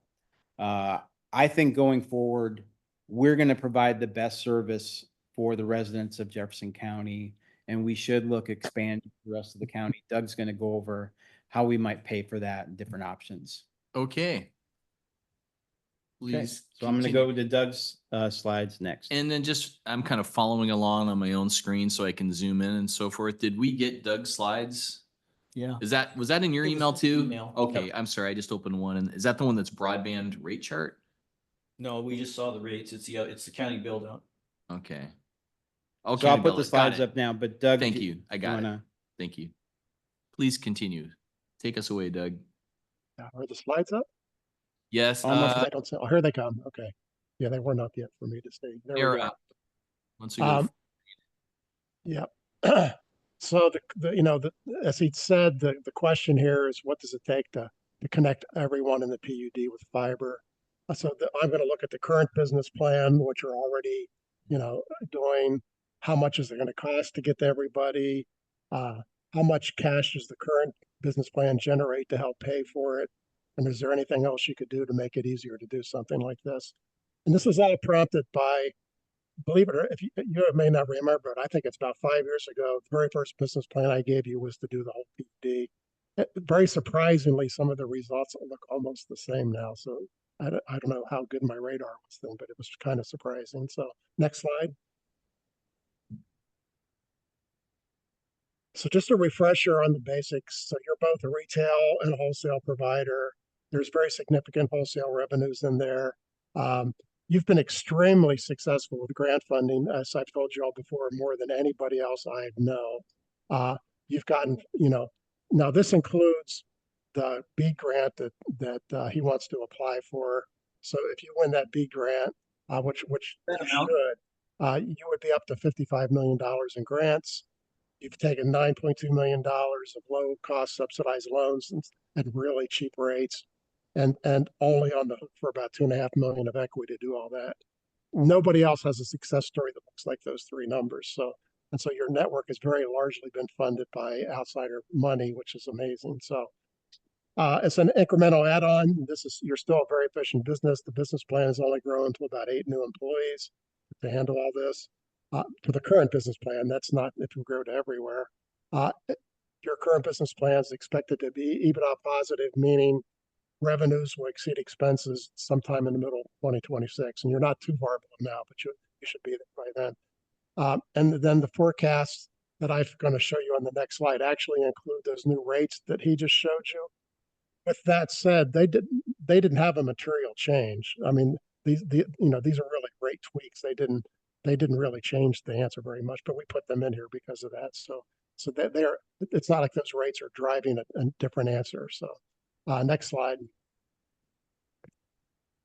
I think going forward, we're going to provide the best service for the residents of Jefferson County, and we should look expand the rest of the county. Doug's going to go over how we might pay for that and different options. Okay. Okay, Please. so I'm going to continue. go to Doug's slides next. And then just, I'm kind of following along on my own screen so I can zoom in and so forth. Did we get Doug's slides? Yeah. Was that in your It was email in the too? email. Okay, I'm sorry, I just opened one. And is that the one that's broadband rate chart? No, we just saw the rates. It's the county build out. Okay. So Okay, I'll put the slides up now, but Doug. Thank do you. I got it. wanna- Thank you. Please continue. Take us away, Doug. Are the slides up? Yes, Almost I don't see. Oh, here they come. Okay. Yeah, they weren't up yet for me to see. There we they're go. up. Once we go. Yeah. So as he said, the question here is, what does it take to connect everyone in the PUD with fiber? I'm going to look at the current business plan, which you're already, doing. How much is it going to cost to get to everybody? How much cash does the current business plan generate to help pay for it? And is there anything else you could do to make it easier to do something like this? And this was all prompted by, believe it or if you may not remember it, I think it's about 5 years ago, the very first business plan I gave you was to do the whole PUD. Very surprisingly, some of the results look almost the same now. So I don't know how good my radar was then, but it was kind of surprising. So next slide. So just a refresher on the basics. So you're both a retail and a wholesale provider. There's very significant wholesale revenues in there. You've been extremely successful with grant funding, as I've told you all before, more than anybody else I know. You've gotten, now this includes the B grant that he wants to apply for. So if you win that B grant, which you should, you would be up to $55 million in grants. You've taken $9.2 million of low-cost subsidized loans at really cheap rates, and only on the hook for about $2.5 million of equity to do all that. Nobody else has a success story that looks like those three numbers. So your network has very largely been funded by outsider money, which is amazing. So it's an incremental add-on. You're still a very efficient business. The business plan has only grown to about 8 new employees to handle all this. To the current business plan, that's not if you grow to everywhere. Your current business plan is expected to be EBITDA positive, meaning revenues will exceed expenses sometime in the middle of 2026. And you're not too far below now, but you should be there by then. And then the forecasts that I'm going to show you on the next slide actually include those new rates that he just showed you. With that said, they didn't have a material change. I mean, these are really great tweaks. They didn't really change the answer very much, but we put them in here because of that. So it's not like those rates are driving a different answer. So next slide.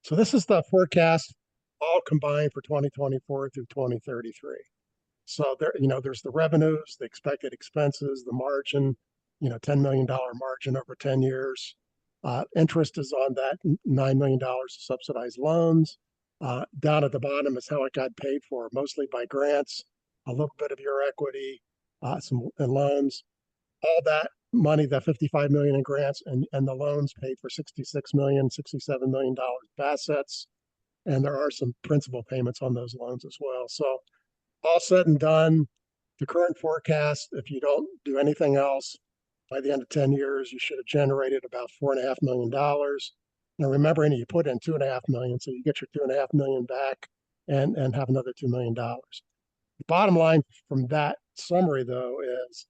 So this is the forecast all combined for 2024 through 2033. So there's the revenues, the expected expenses, the margin, $10 million margin over 10 years. Interest is on that $9 million of subsidized loans. Down at the bottom is how it got paid for, mostly by grants, a little bit of your equity, some loans. All that money, that $55 million in grants and the loans paid for $66 million, $67 million of assets. And there are some principal payments on those loans as well. So all said and done, the current forecast, if you don't do anything else, by the end of 10 years, you should have generated about $4.5 million. Now, remember, you put in $2.5 million, so you get your $2.5 million back and have another $2 million. The bottom line from that summary, though, is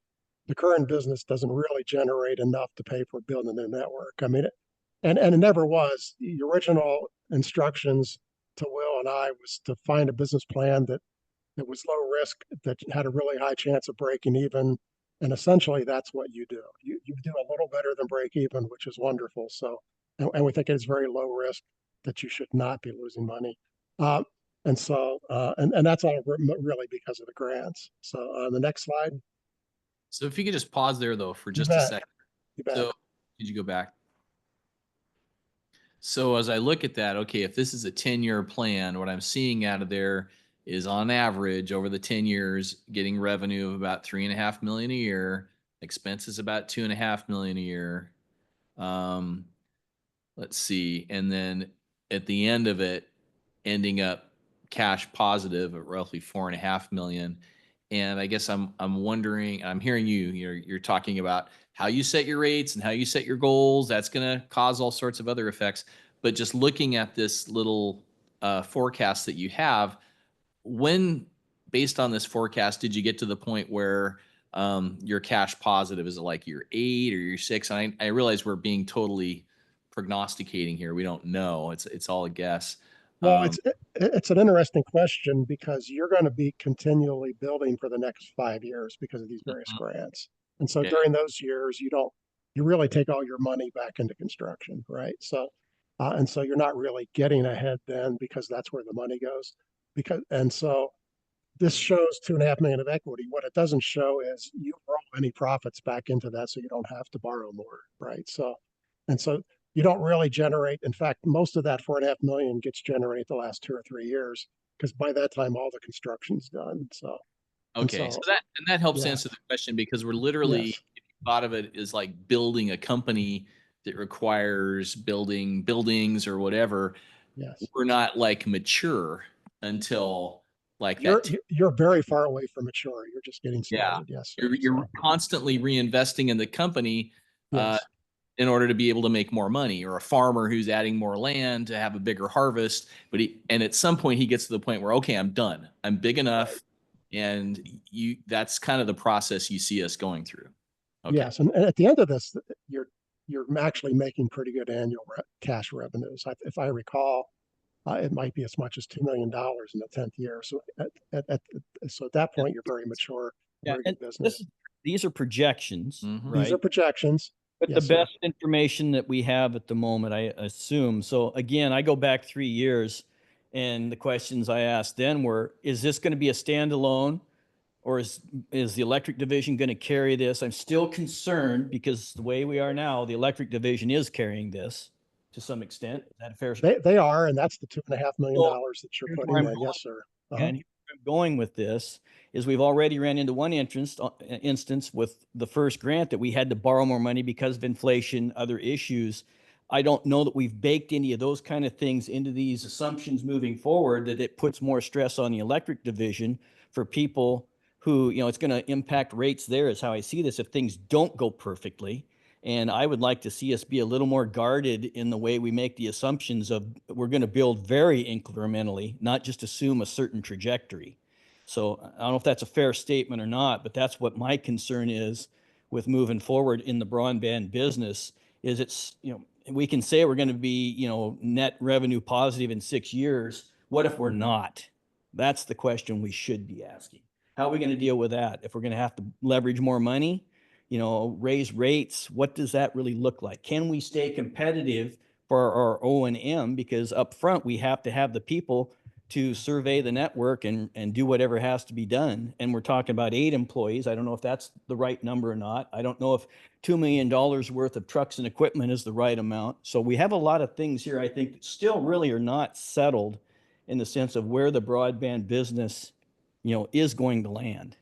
the current business doesn't really generate enough to pay for building the network. I mean, and it never was. The original instructions to Will and I was to find a business plan that was low risk, that had a really high chance of breaking even. And essentially, that's what you do. You do a little better than break even, which is wonderful. So, and we think it's very low risk, that you should not be losing money. And so, and that's all really because of the grants. So on the next slide, So if you could just pause there though for just a bet. second. you bet. So did you go back? So as I look at that, okay, if this is a 10-year plan, what I'm seeing out of there is on average over the 10 years, getting revenue of about 3.5 million a year, expenses about 2.5 million a year. Let's see. And then at the end of it, ending up cash positive at roughly 4.5 million. And I guess I'm wondering, I'm hearing you're talking about how you set your rates and how you set your goals. That's going to cause all sorts of other effects. But just looking at this little forecast that you have, when, based on this forecast, did you get to the point where you're cash positive? Is it like year 8 or year 6? And I realize we're being totally prognosticating here. We don't know. It's all a guess. Well, it's an interesting question, because you're going to be continually building for the next 5 years because of these various grants. And so Yeah. during those years, you really take all your money back into construction, right? So, and so you're not really getting ahead then, because that's where the money goes. And so this shows 2.5 million of equity. What it doesn't show is you roll any profits back into that, so you don't have to borrow more, right? So, and so you don't really generate. In fact, most of that 4.5 million gets generated the last 2 or 3 years, because by that time all the construction's done. So, Okay, so that helps yeah. answer the question, because we're literally, Yes. if you thought of it as like building a company that requires building buildings or whatever, Yes. we're not like mature until like You're that. you're very far away from mature. You're just getting Yeah, started. Yes, sir. you're So, constantly reinvesting in the company yes. in order to be able to make more money, or a farmer who's adding more land to have a bigger harvest. And at some point he gets to the point where, okay, I'm done. I'm big enough. Right. And that's kind of the process you see us going through. Okay. Yes, and at the end of this, you're actually making pretty good annual cash revenues. If I recall, it might be as much as $2 million in the 10th year. So so at that point, you're very mature, Yeah, very and good business. these are projections, Mhm. right? These are projections. But Yes, the sir. best information that we have at the moment, I assume. So again, I go back 3 years, and the questions I asked then were, is this going to be a standalone, or is the electric division going to carry this? I'm still concerned, because the way we are now, the electric division is carrying this to some extent. Is that a fair? They are, and that's the $2.5 million So that you're here's putting where I'm in. going. Yes, sir. And where I'm going with this is, we've already ran into one instance with the first grant that we had to borrow more money because of inflation, other issues. I don't know that we've baked any of those kind of things into these assumptions moving forward, that it puts more stress on the electric division for people who, it's going to impact rates there, is how I see this, if things don't go perfectly. And I would like to see us be a little more guarded in the way we make the assumptions of, we're going to build very incrementally, not just assume a certain trajectory. So I don't know if that's a fair statement or not, but that's what my concern is with moving forward in the broadband business. Is it's, we can say we're going to be, net revenue positive in 6 years. What if we're not? That's the question we should be asking. How are we going to deal with that? If we're going to have to leverage more money, raise rates, what does that really look like? Can we stay competitive for our O&M? Because up front, we have to have the people to survey the network and do whatever has to be done. And we're talking about 8 employees. I don't know if that's the right number or not. I don't know if $2 million worth of trucks and equipment is the right amount. So we have a lot of things here, I think, that still really are not settled in the sense of where the broadband business, is going to land.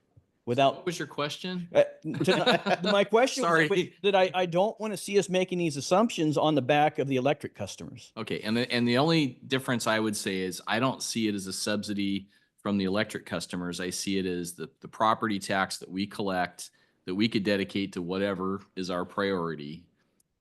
What was your question? My question was Sorry. that I don't want to see us making these assumptions on the back of the electric customers. Okay, and the only difference I would say is, I don't see it as a subsidy from the electric customers. I see it as the property tax that we collect, that we could dedicate to whatever is our priority.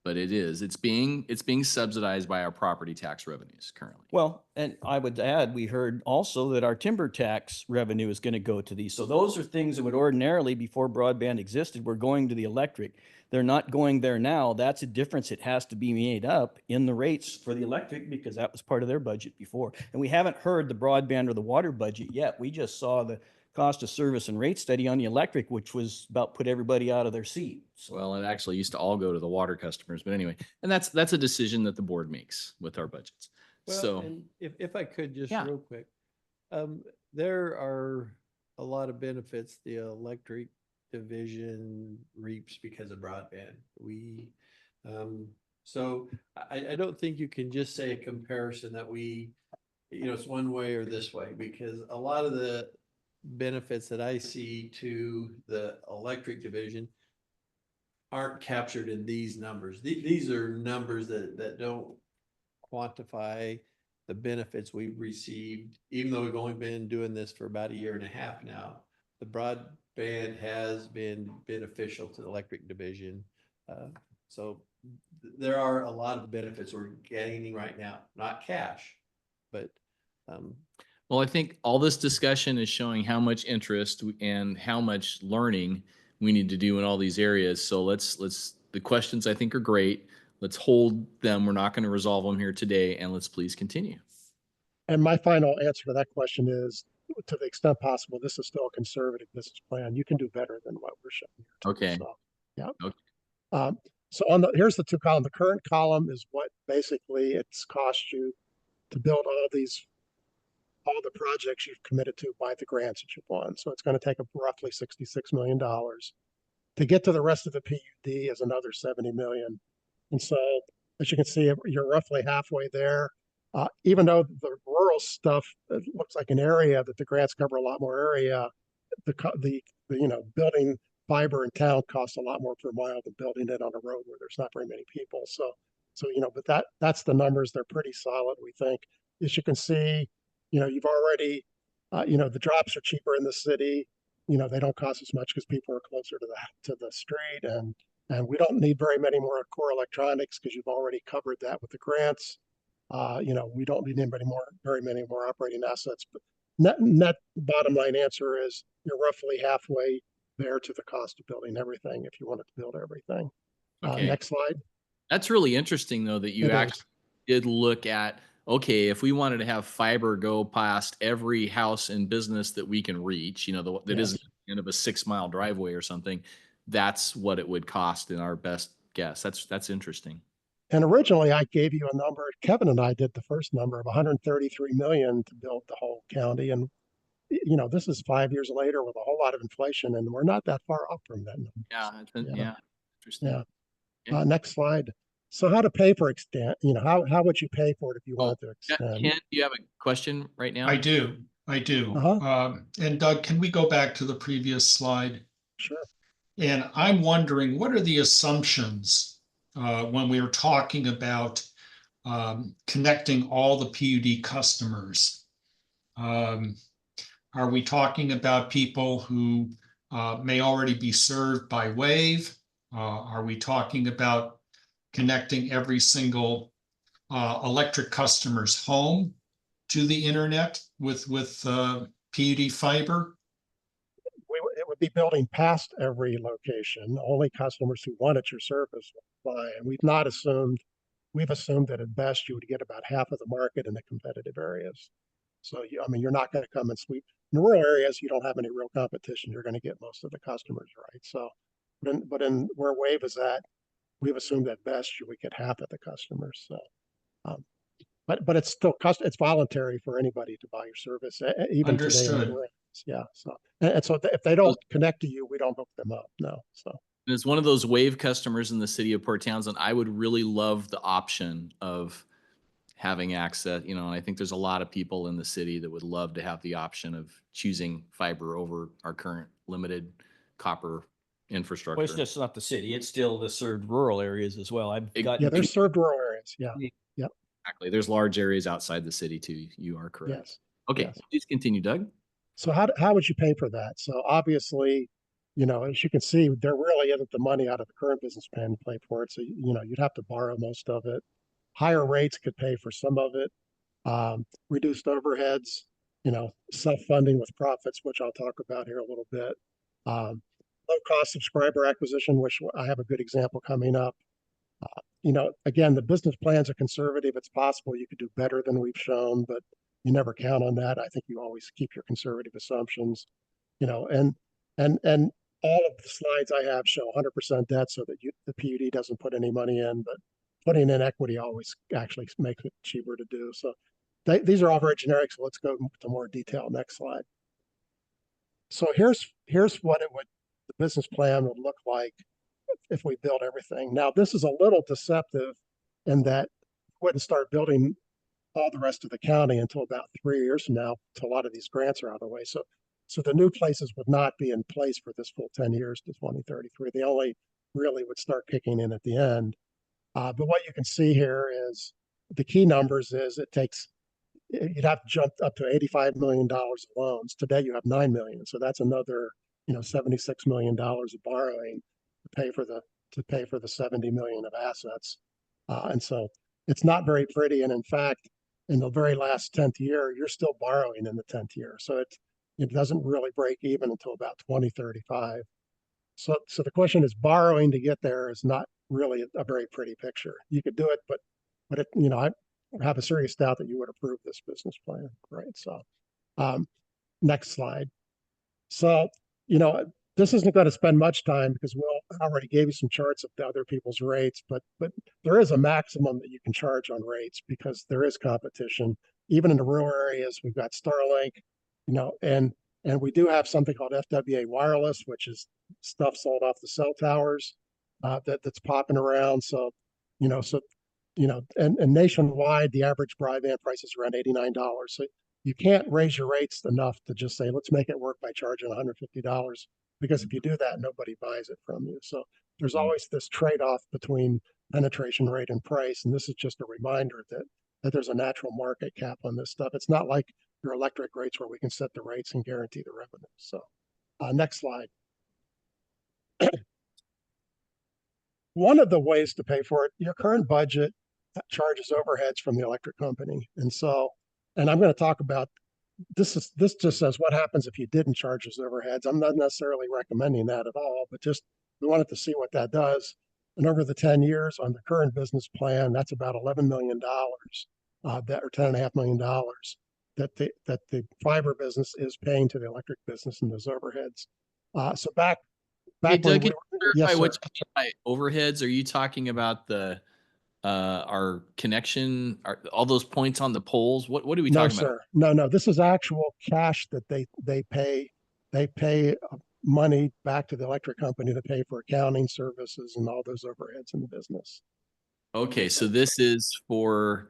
but it's being subsidized by our property tax revenues currently. Well, and I would add, we heard also that our timber tax revenue is going to go to these. So those are things that would ordinarily, before broadband existed, were going to the electric. They're not going there now. That's a difference. It has to be made up in the rates for the electric because that was part of their budget before. And we haven't heard the broadband or the water budget yet. We just saw the cost of service and rate study on the electric, which was about put everybody out of their seat. So Well, it actually used to all go to the water customers, but anyway, and that's a decision that the board makes with our budgets. Well, So, and if I could just Yeah. real quick, there are a lot of benefits the electric division reaps because of broadband. So I don't think you can just say a comparison that it's one way or this way, because a lot of the benefits that I see to the electric division aren't captured in these numbers. These are numbers that don't quantify the benefits we've received, even though we've only been doing this for about 1.5 years now. The broadband has been beneficial to the electric division. So there are a lot of benefits we're gaining right now, not cash, but well, I think all this discussion is showing how much interest and how much learning we need to do in all these areas. So the questions I think are great. Let's hold them. We're not going to resolve them here today, and let's please continue. And my final answer to that question is, to the extent possible, this is still a conservative business plan. You can do better than what we're showing here. too. Okay. So, yeah. Okay. So here's the two columns. The current column is what basically it's cost you to build all the projects you've committed to by the grants that you've won. So it's going to take up roughly $66 million. To get to the rest of the PUD is another 70 million. And so, as you can see, you're roughly halfway there. Even though the rural stuff, it looks like an area that the grants cover a lot more area, the building fiber in town costs a lot more per mile than building it on a road where there's not very many people. So but that's the numbers. They're pretty solid, we think. As you can see, you've already, the drops are cheaper in the city. They don't cost as much because people are closer to the street, and we don't need very many more core electronics because you've already covered that with the grants. We don't need very many more operating assets. But net bottom line answer is you're roughly halfway there to the cost of building everything if you wanted to build everything. Okay. Next slide. That's really interesting, though, that you It is. actually did look at, okay, if we wanted to have fiber go past every house and business that we can reach, that Yes. isn't the end of a 6-mile driveway or something, that's what it would cost in our best guess. That's interesting. And originally I gave you a number, Kevin and I did the first number of 133 million to build the whole county. And, this is 5 years later with a whole lot of inflation, and we're not that far up from that number. Yeah. Interesting. Yeah. Yeah. Next slide. So how to pay for extent, how would you pay for it if you wanted to extend? Ken, do you have a question right now? I do. Uh-huh. And Doug, can we go back to the previous slide? Sure. And I'm wondering, what are the assumptions when we are talking about connecting all the PUD customers? Are we talking about people who may already be served by Wave? Are we talking about connecting every single electric customer's home to the internet with PUD fiber? It would be building past every location. Only customers who wanted your service will apply. And we've assumed that at best you would get about half of the market in the competitive areas. So you're not going to come and sweep. In rural areas, you don't have any real competition. You're going to get most of the customers, right? So, but in where Wave is at, we've assumed at best you would get half of the customers. So, but it's still it's voluntary for anybody to buy your service, even Understood. today. Yeah. So and so if they don't connect to you, we don't hook them up. No. So And as one of those Wave customers in the city of Port Townsend, I would really love the option of having access. I think there's a lot of people in the city that would love to have the option of choosing fiber over our current limited copper infrastructure. Well, it's just not the city. It's still the served rural areas as well. they're served rural areas. Yeah. Exactly. There's large areas outside the city too. You are correct. Yes. Okay, Yes. please continue, Doug. So how would you pay for that? So obviously, as you can see, there really isn't the money out of the current business plan to pay for it. So, you'd have to borrow most of it. Higher rates could pay for some of it. Reduced overheads, self-funding with profits, which I'll talk about here a little bit. Low-cost subscriber acquisition, which I have a good example coming up. Again, the business plans are conservative. It's possible you could do better than we've shown, but you never count on that. I think you always keep your conservative assumptions, and all of the slides I have show 100% debt so that the PUD doesn't put any money in, but putting in equity always actually makes it cheaper to do. So these are all very generic. So let's go to more detail. Next slide. So here's what the business plan would look like if we build everything. Now, this is a little deceptive in that we wouldn't start building all the rest of the county until about 3 years from now, until a lot of these grants are out of the way. So the new places would not be in place for this full 10 years to 2033. They only really would start kicking in at the end. But what you can see here is the key numbers is you'd have to jump up to $85 million of loans. Today you have 9 million. So that's another, $76 million of borrowing to pay for the 70 million of assets. And so it's not very pretty. And in fact, in the very last 10th year, you're still borrowing in the 10th year. So it doesn't really break even until about 2035. So the question is, borrowing to get there is not really a very pretty picture. You could do it, but I have a serious doubt that you would approve this business plan, right? So, next slide. So, this isn't going to spend much time because Will already gave you some charts of the other people's rates, but there is a maximum that you can charge on rates because there is competition. Even in the rural areas, we've got Starlink, and we do have something called FWA wireless, which is stuff sold off the cell towers that's popping around. So, and nationwide, the average broadband price is around $89. So you can't raise your rates enough to just say, let's make it work by charging $150. Because if you do that, nobody buys it from you. So there's always this trade-off between penetration rate and price. And this is just a reminder that there's a natural market cap on this stuff. It's not like your electric rates where we can set the rates and guarantee the revenue. So next slide. One of the ways to pay for it, your current budget charges overheads from the electric company. And I'm going to talk about this just says what happens if you didn't charge those overheads. I'm not necessarily recommending that at all, but just we wanted to see what that does. And over the 10 years on the current business plan, that's about $11 million, or $10.5 million that the fiber business is paying to the electric business and those overheads. So back Hey, Doug, when can you yes, clarify sir. what's by overheads? Are you talking about our connection, all those points on the poles? What are we No, talking about? sir. No. This is actual cash that they pay. They pay money back to the electric company to pay for accounting services and all those overheads in the business. Okay, so this is for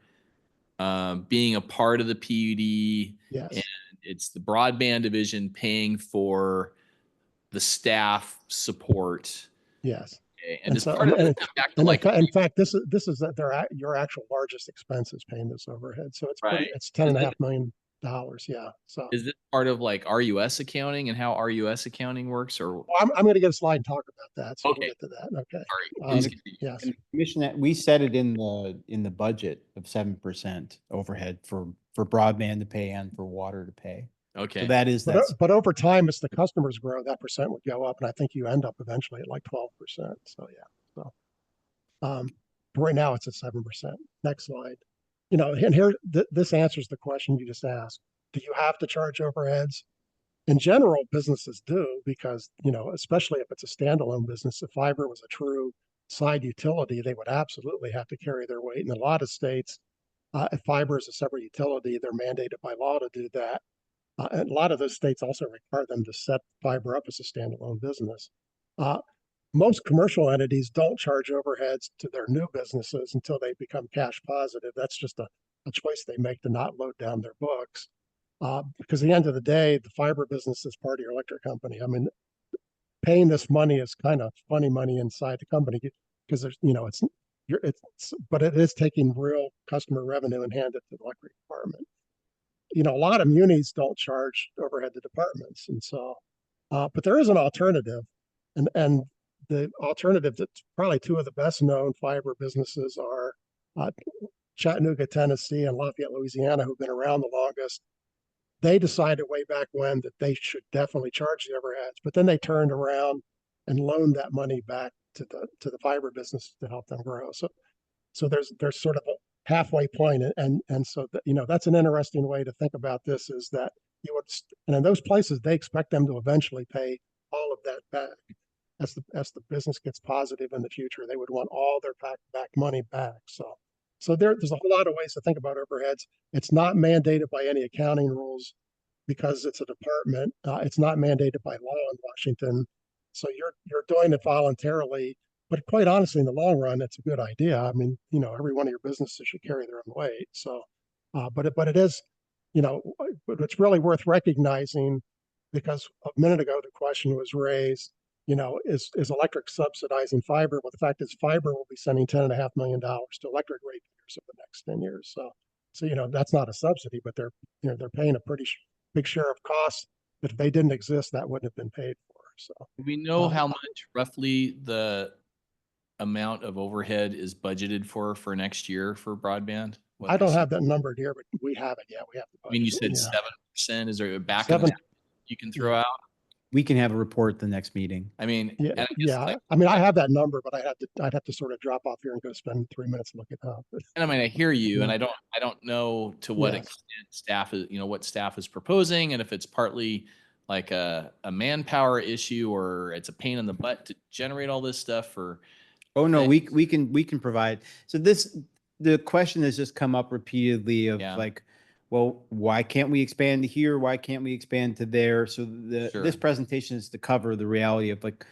being a part of the PUD, Yes. and it's the broadband division paying for the staff support. Yes. Okay. And does so, part of and, this come back to and like in fact, this is your actual largest expenses paying this overhead. So it's right? it's $10.5 million. Yeah. So Is this part of like RUS accounting and how RUS accounting works, or well, I'm going to get a slide and talk about that. So okay, we'll get to that. Okay. sorry, please continue. Yes. And commission that we set it in the budget of 7% overhead for broadband to pay and for water to pay. Okay, So that's But over time, as the customers grow, that percent would go up, and I think you end up eventually at like 12%. So yeah. So right now it's at 7%. Next slide. And here this answers the question you just asked. Do you have to charge overheads? In general, businesses do because especially if it's a standalone business, if fiber was a true side utility, they would absolutely have to carry their weight. In a lot of states, if fiber is a separate utility, they're mandated by law to do that. And a lot of those states also require them to set fiber up as a standalone business. Most commercial entities don't charge overheads to their new businesses until they become cash positive. That's just a choice they make to not load down their books. Because at the end of the day, the fiber business is part of your electric company. I mean, paying this money is kind of funny money inside the company because there's, but it is taking real customer revenue and hand it to the electric department. A lot of munis don't charge overhead to departments. And so But there is an alternative, and the alternative that's probably two of the best known fiber businesses are Chattanooga, Tennessee, and Lafayette, Louisiana, who've been around the longest. They decided way back when that they should definitely charge the overheads, but then they turned around and loaned that money back to the fiber business to help them grow. So there's sort of a halfway point, and so that's an interesting way to think about this, is that you would, and in those places they expect them to eventually pay all of that back as the business gets positive in the future. They would want all their back money back. So there's a whole lot of ways to think about overheads. It's not mandated by any accounting rules because it's a department. It's not mandated by law in Washington. So you're doing it voluntarily. But quite honestly, in the long run, it's a good idea. I mean, every one of your businesses should carry their own weight. So, but it is, but it's really worth recognizing, because a minute ago the question was raised, is electric subsidizing fiber? Well, the fact is fiber will be sending $10.5 million to electric ratepayers over the next 10 years. So that's not a subsidy, but they're paying a pretty big share of costs that if they didn't exist, that wouldn't have been paid for. So Do we know how much roughly the amount of overhead is budgeted for next year for broadband? I don't have that number here, but we have it. Yeah, we have the I mean, you budget. said Yeah. 7%. Is there a back of Seven. the you can throw out? We can have a report the next meeting. I mean, Yeah, and I guess, yeah. like, I mean, I have that number, but I'd have to sort of drop off here and go spend 3 minutes looking it up. and I mean, I hear you, and Yeah. I don't know to what Yes. extent staff is, what staff is proposing, and if it's partly like a manpower issue or it's a pain in the butt to generate all this stuff, or Oh, no, things. we can provide. So the question has just come up repeatedly of Yeah. like, well, why can't we expand to here? Why can't we expand to there? So this Sure. presentation is to cover the reality of like,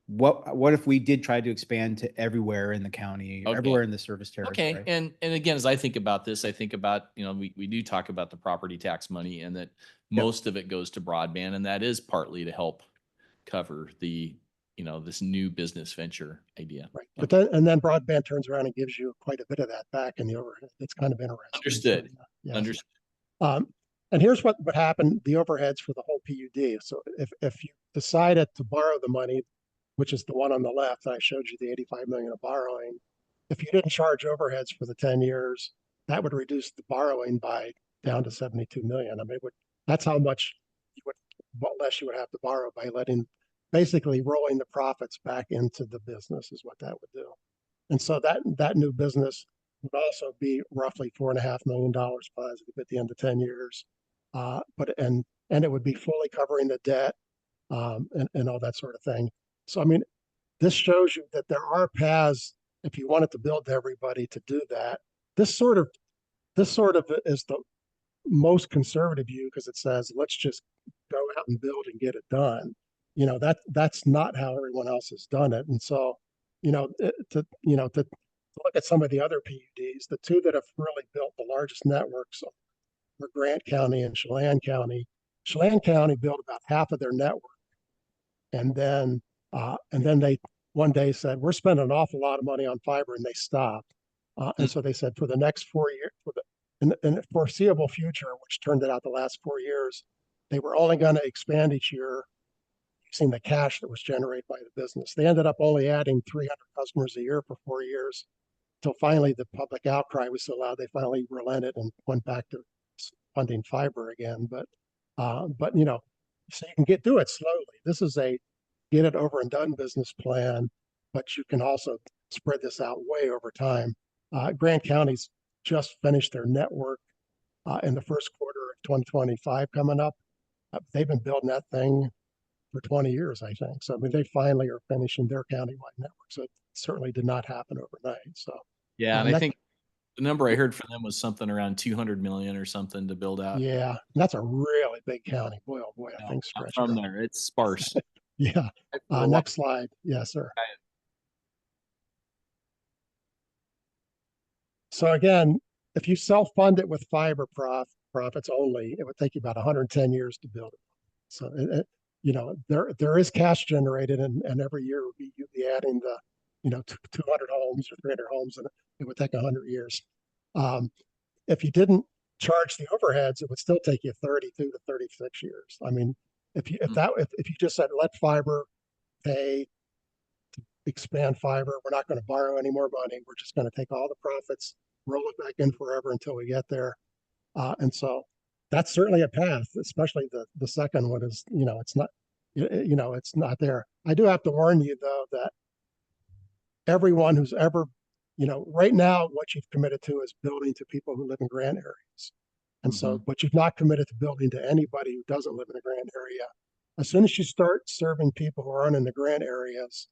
what if we did try to expand to everywhere in the county, Okay. everywhere in the service territory? Okay, and again, as I think about this, I think about, we do talk about the property tax money, and that most of it goes to broadband, and that is partly to help cover the, this new business venture idea. Right. But then broadband turns around and gives you quite a bit of that back in the overhead. It's kind of interesting. Understood. So, yeah. Understood. And here's what happened, the overheads for the whole PUD. So if you decided to borrow the money, which is the one on the left, I showed you the 85 million of borrowing. If you didn't charge overheads for the 10 years, that would reduce the borrowing by down to 72 million. I mean, that's how much what less you would have to borrow by basically rolling the profits back into the business is what that would do. And so that new business would also be roughly $4.5 million positive at the end of 10 years. And it would be fully covering the debt and all that sort of thing. So, I mean, this shows you that there are paths if you wanted to build everybody to do that. This sort of is the most conservative view, because it says, let's just go out and build and get it done. That's not how everyone else has done it. And so, to look at some of the other PUDs, the two that have really built the largest networks are Grant County and Chelan County. Chelan County built about half of their network, and then they one day said, we're spending an awful lot of money on fiber, and they stopped. And so they said, for the next 4 years, in the foreseeable future, which turned out the last 4 years, they were only going to expand each year using the cash that was generated by the business. They ended up only adding 300 customers a year for 4 years, till finally the public outcry was so loud they finally relented and went back to funding fiber again. But so you can do it slowly. This is a get it over and done business plan, but you can also spread this out way over time. Grant County's just finished their network in the first quarter of 2025 coming up. They've been building that thing for 20 years, I think. So, I mean, they finally are finishing their countywide network. So it certainly did not happen overnight. So, Yeah, and I think the number I heard from them was something around 200 million or something to build out. yeah, that's a really big county. Boy, oh boy, I think I'm from stretched. there. It's sparse. Yeah. Next slide. Yes, sir. So again, if you self-fund it with fiber profits only, it would take you about 110 years to build it. So there is cash generated, and every year you'd be adding the 200 homes or 300 homes, and it would take 100 years. If you didn't charge the overheads, it would still take you 32 to 36 years. I mean, If you just said, let fiber pay, expand fiber, we're not going to borrow any more money. We're just going to take all the profits, roll it back in forever until we get there. And so that's certainly a path, especially the second one is, it's not, it's not there. I do have to warn you though, that everyone who's ever, right now, what you've committed to is building to people who live in grant areas. And so, but you've not committed to building to anybody who doesn't live in a grant area. As soon as you start serving people who aren't in the grant areas,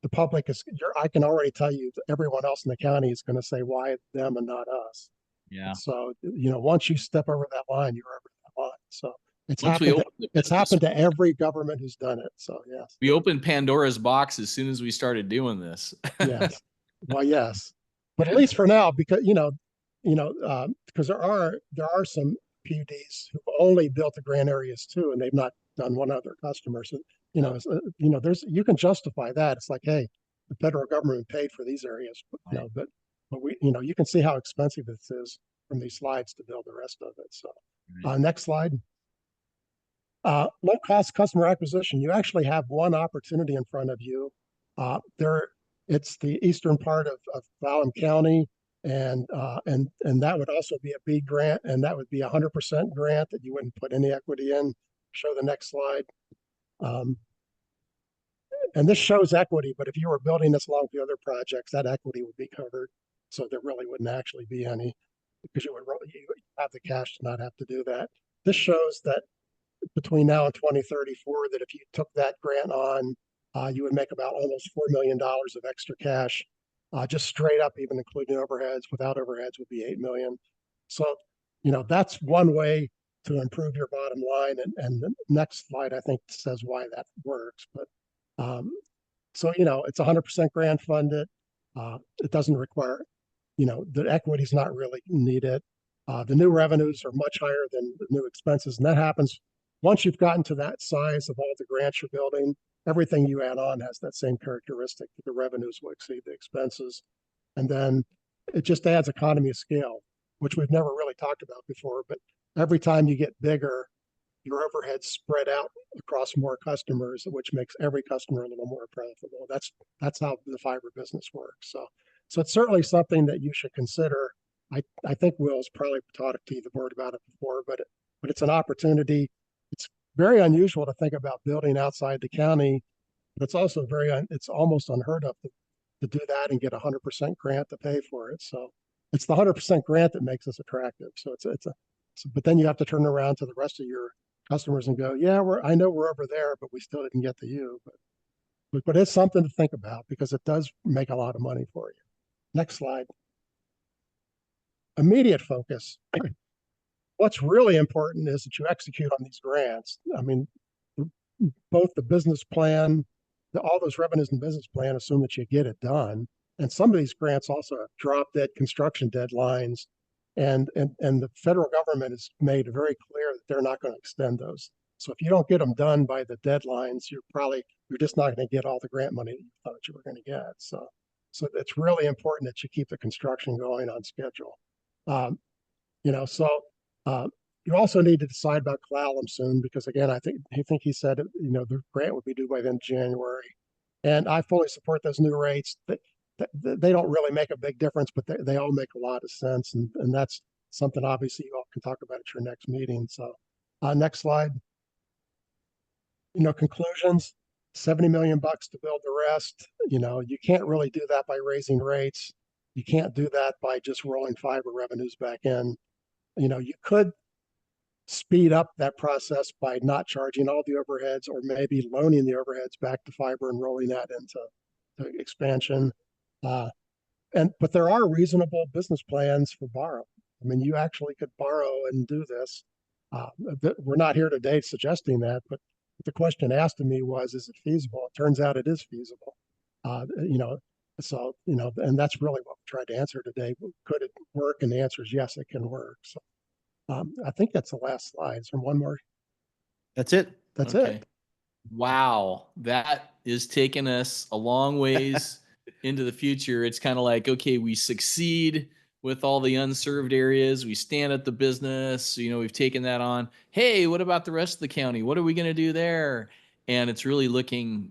the public is, I can already tell you that everyone else in the county is going to say, why them and not us? Yeah. So, once you step over that line, you're over that line. So it's Once we happened. open the It's business- happened to every government who's done it. So yes, We opened Pandora's box as soon as we started doing this. yes, well, yes, but at least for now, because because there are some PUDs who only built the grant areas too, and they've not done one other customer. So there's you can justify that. It's like, hey, the federal government paid for these areas, but we you can see how expensive this is from these slides to build the rest of it. So next slide. Low cost customer acquisition. You actually have one opportunity in front of you. It's the eastern part of Fallon County, and that would also be a BEAD grant, and that would be 100% grant that you wouldn't put any equity in. Show the next slide. And this shows equity, but if you were building this along with the other projects, that equity would be covered. So there really wouldn't actually be any, because you would have the cash to not have to do that. This shows that between now and 2034, that if you took that grant on, you would make about almost $4 million of extra cash, just straight up, even including overheads. Without overheads would be $8 million. So, that's one way to improve your bottom line. And the next slide, I think, says why that works. But so, it's 100% grant funded. It doesn't require, the equity is not really needed. The new revenues are much higher than the new expenses. And that happens once you've gotten to that size of all the grants you're building. Everything you add on has that same characteristic, that the revenues will exceed the expenses. And then it just adds economy of scale, which we've never really talked about before. But every time you get bigger, your overheads spread out across more customers, which makes every customer a little more profitable. That's how the fiber business works. So it's certainly something that you should consider. I think Will's probably talked to the board about it before, but it's an opportunity. It's very unusual to think about building outside the county, but it's also it's almost unheard of to do that and get 100% grant to pay for it. So it's the 100% grant that makes us attractive. So but then you have to turn around to the rest of your customers and go, yeah, I know we're over there, but we still didn't get to you. But it's something to think about, because it does make a lot of money for you. Next slide. Immediate focus. What's really important is that you execute on these grants. I mean, both the business plan, all those revenues in the business plan assume that you get it done. And some of these grants also have drop dead construction deadlines. And the federal government has made it very clear that they're not going to extend those. So if you don't get them done by the deadlines, you're just not going to get all the grant money that you thought you were going to get. So it's really important that you keep the construction going on schedule. You also need to decide about Clallam soon, because again, I think he said, the grant would be due by the end of January. And I fully support those new rates. They don't really make a big difference, but they all make a lot of sense. And that's something obviously you all can talk about at your next meeting. So next slide. Conclusions, $70 million to build the rest. You can't really do that by raising rates. You can't do that by just rolling fiber revenues back in. You could speed up that process by not charging all the overheads, or maybe loaning the overheads back to fiber and rolling that into expansion. But there are reasonable business plans for borrow. I mean, you actually could borrow and do this. We're not here today suggesting that, but the question asked of me was, is it feasible? It turns out it is feasible. So, and that's really what we tried to answer today. Could it work? And the answer is yes, it can work. So I think that's the last slide. Is there one more? That's it. That's Okay. it. Wow. That is taking us a long ways into the future. It's kind of like, okay, we succeed with all the unserved areas. We stand at the business, we've taken that on. Hey, what about the rest of the county? What are we going to do there? And it's really looking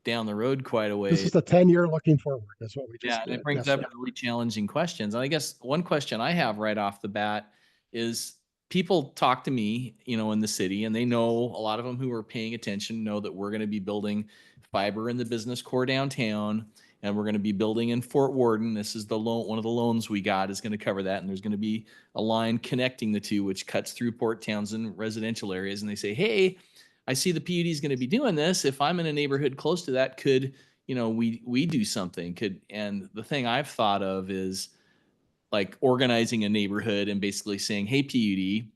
down the road quite a This way. is the 10-year looking forward. That's what we Yeah, just and did. it brings Yes, up sir. really challenging questions. And I guess one question I have right off the bat is people talk to me, in the city, and they know, a lot of them who are paying attention know that we're going to be building fiber in the business core downtown, and we're going to be building in Fort Worden. This is the loan, one of the loans we got is going to cover that. And there's going to be a line connecting the two, which cuts through Port Townsend residential areas. And they say, hey, I see the PUD is going to be doing this. If I'm in a neighborhood close to that, could we do something? And the thing I've thought of is like organizing a neighborhood and basically saying, hey, PUD,